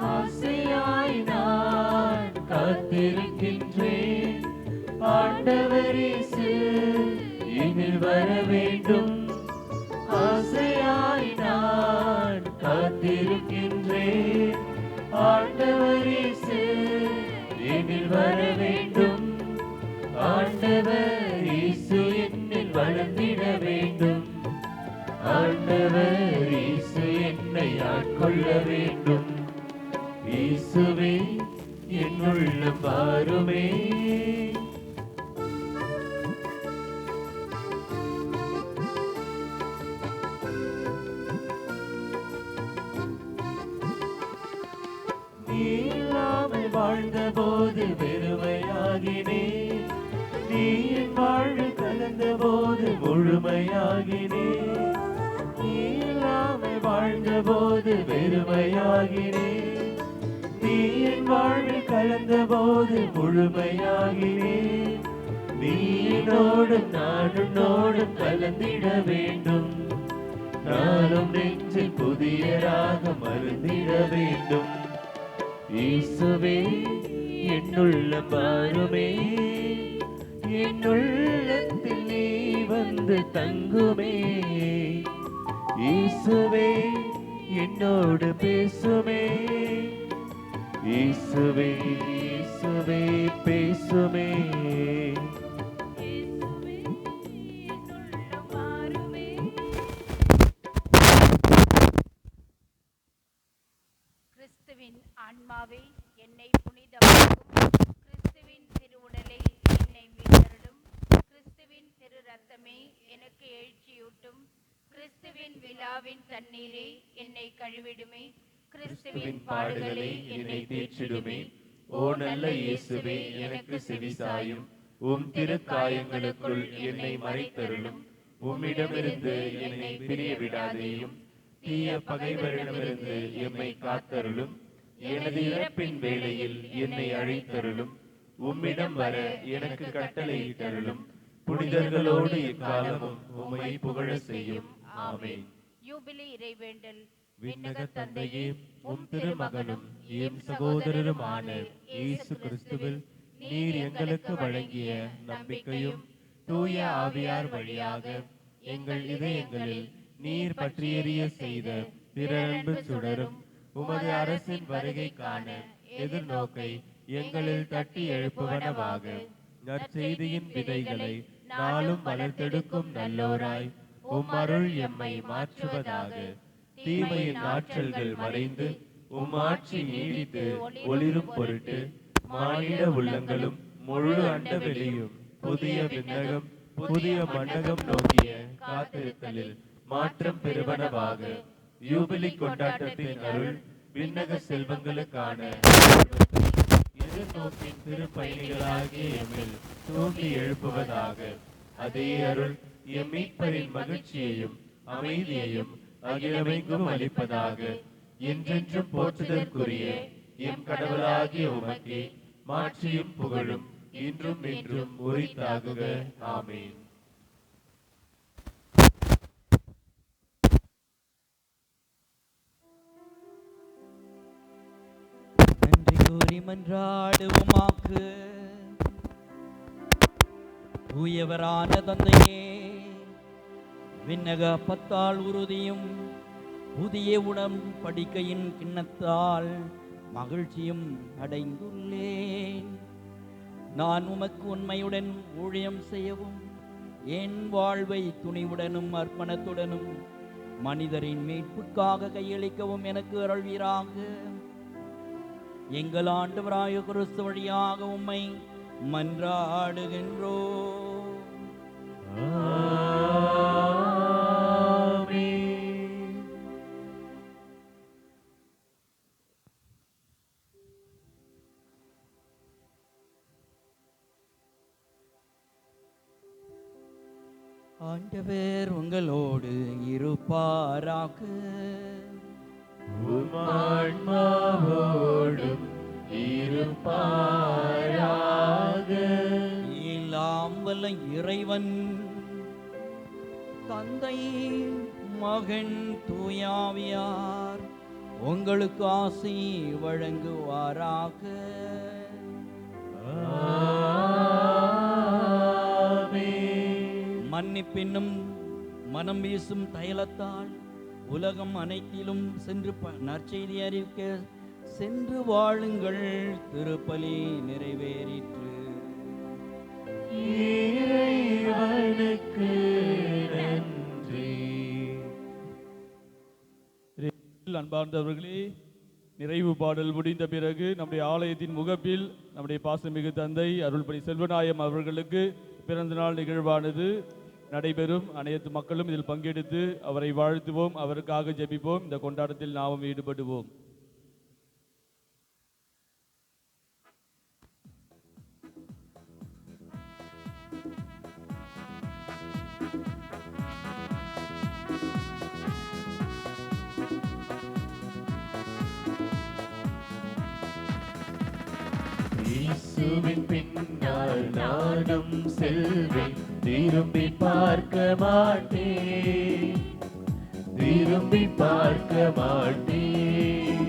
ஆசையாய் நான் காத்திருக்கின்றேன். ஆண்டவர் இயேசு என்னில் வர வேண்டும். ஆசையாய் நான் காத்திருக்கின்றேன். ஆண்டவர் இயேசு என்னில் வர வேண்டும். ஆண்டவர் இயேசு என்னில் வளர்ந்திட வேண்டும். ஆண்டவர் இயேசு என்னை ஆட்கொள்ள வேண்டும். இயேசுவே, என் உள்ளம் வாருமே. நீ இல்லாமல் வாழ்ந்தபோது வெறுமையாகினேன். நீ என் வாழ்வில் கலந்தபோது முழுமையாகினேன். நீ இல்லாமல் வாழ்ந்தபோது வெறுமையாகினேன். நீ என் வாழ்வில் கலந்தபோது முழுமையாகினேன். நீ என்னோடும் நான் உன்னோடும் கலந்திட வேண்டும். நானும் நெஞ்சில் புதிய ராகம் மருந்திட வேண்டும். இயேசுவே, என் உள்ளம் வாருமே. என் உள்ளத்தில் நீ வந்து தங்குமே. இயேசுவே, என்னோடு பேசுமே. இயேசுவே, இயேசுவே பேசுமே. கிறிஸ்துவின் ஆன்மாவே என்னை புனிதமாக்கும். கிறிஸ்துவின் திருவுடலை என்னை மீட்டருளும். கிறிஸ்துவின் திரு ரத்தமே எனக்கு எழுச்சியூட்டும். கிறிஸ்துவின் விழாவின் தண்ணீரே என்னை கழுவிடுமே. கிறிஸ்துவின் பாடுகளை என்னை தேற்றிடுமே. ஓ நல்ல இயேசுவே, எனக்கு செவிசாயும். உம் திருக்காயங்களுக்குள் என்னை மறைத்தருளும். உம்மிடமிருந்து என்னை பிரிய விடாதேயும். தீய பகைவரிடமிருந்து எம்மை காத்தருளும். எனது இறப்பின் வேளையில் என்னை அழைத்தருளும். உம்மிடம் வர எனக்கு கட்டளையிட்டருளும். புனிதர்களோடு இக்காலமும் உம்மை புகழ செய்யும். ஆமென். யூபிலி இறைவேண்டல். விண்ணக தந்தையே, உம் திருமகனும் எம் சகோதரருமான இயேசு கிறிஸ்துவில் நீர் எங்களுக்கு வழங்கிய நம்பிக்கையும் தூய ஆவியார் வழியாக எங்கள் இதயங்களில் நீர் பற்றியெறிய செய்த திரன்பு சுடரும் உமது அரசின் வருகைக்கான எதிர்நோக்கை எங்களில் தட்டி எழுப்புவனவாக. நற்செய்தியின் விதைகளை நாளும் வளர்த்தெடுக்கும் நல்லோராய் உம் அருள் எம்மை மாற்றுவதாக. தீமையின் ஆற்றல்கள் மறைந்து உம் ஆட்சி நீடித்து ஒளிரும் பொருட்டு மானிட உள்ளங்களும் முழு அண்டவெளியும் புதிய விண்ணகம் புதிய மண்டகம் நோக்கிய காத்திருத்தலில் மாற்றம் பெறுவனவாக. யூபிலி கொண்டாட்டத்தின் அருள் விண்ணக செல்வங்களுக்கான எதிர்நோக்கின் திருப்பயணிகளாகிய எம்மில் தூண்டி எழுப்புவதாக. அதே அருள் எம் மீட்பரின் மகிழ்ச்சியையும் அமைதியையும் அகிலமெங்கும் அளிப்பதாக. என்றென்றும் போற்றுதற்குரிய எம் கடவுளாகிய உமக்கே மாட்சியும் புகழும் இன்றும் என்றும் உரித்தாகுக. ஆமென். நன்றி கூறி மன்றாடுவோமாக்கு. தூயவரான தந்தையே, விண்ணக அப்பத்தால் உறுதியும் புதிய உடன்படிக்கையின் கிண்ணத்தால் மகிழ்ச்சியும் அடைந்துள்ளேன். நான் உமக்கு உண்மையுடன் ஊழியம் செய்யவும் என் வாழ்வை துணிவுடனும் அர்ப்பணத்துடனும் மனிதரின் மீட்புக்காக கையளிக்கவும் எனக்கு அருள்வீராக. எங்கள் ஆண்டவராய கிறிஸ்து வழியாக உம்மை மன்றாடுகின்றோம். ஆண்டவர் உங்களோடு இருப்பாராக. உம் ஆன்மாவோடும் இருப்பாராக. எல்லாம் வல்ல இறைவன் தந்தை மகன் தூயாவியார் உங்களுக்கு ஆசி வழங்குவாராக. மன்னிப்பின்னும் மனம் வீசும் தைலத்தால் உலகம் அனைத்திலும் சென்று நற்செய்தி அறிவிக்க சென்று வாழுங்கள். திருப்பலி நிறைவேறிற்று. இறைவனுக்கு நன்றி. அன்பார்ந்தவர்களே, நிறைவு பாடல் முடிந்த பிறகு நம்முடைய ஆலயத்தின் முகப்பில் நம்முடைய பாசமிகு தந்தை அருள்பணி செல்வநாயம் அவர்களுக்கு பிறந்தநாள் நிகழ்வானது நடைபெறும். அனைத்து மக்களும் இதில் பங்கெடுத்து அவரை வாழ்த்துவோம், அவருக்காக ஜெபிப்போம். இந்த கொண்டாட்டத்தில் நாமும் ஈடுபடுவோம். இயேசுவின் பின்னால் நானும் செல்வேன், திரும்பி பார்க்க மாட்டேன், திரும்பி பார்க்க மாட்டேன்.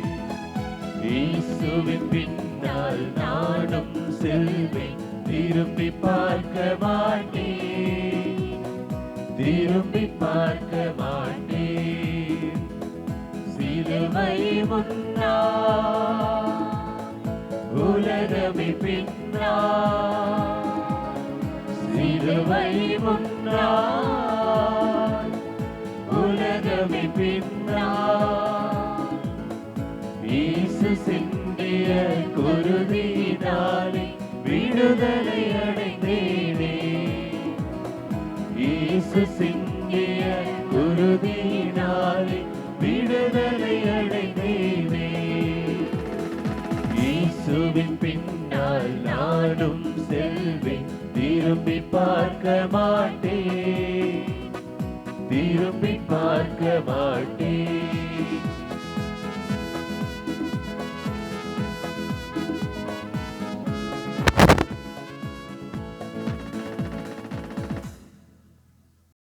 இயேசுவின் பின்னால் நானும் செல்வேன், திரும்பி பார்க்க மாட்டேன், திரும்பி பார்க்க மாட்டேன். சிலுவை முன்னா உலகமே பின்னா, சிலுவை முன்னா உலகமே பின்னா. இயேசு சிந்திய குருதியினாலே விடுதலை அடைந்தேனே, இயேசு சிந்திய குருதியினாலே விடுதலை அடைந்தேனே. இயேசுவின் பின்னால் நானும் செல்வேன், திரும்பி பார்க்க மாட்டேன், திரும்பி பார்க்க மாட்டேன்.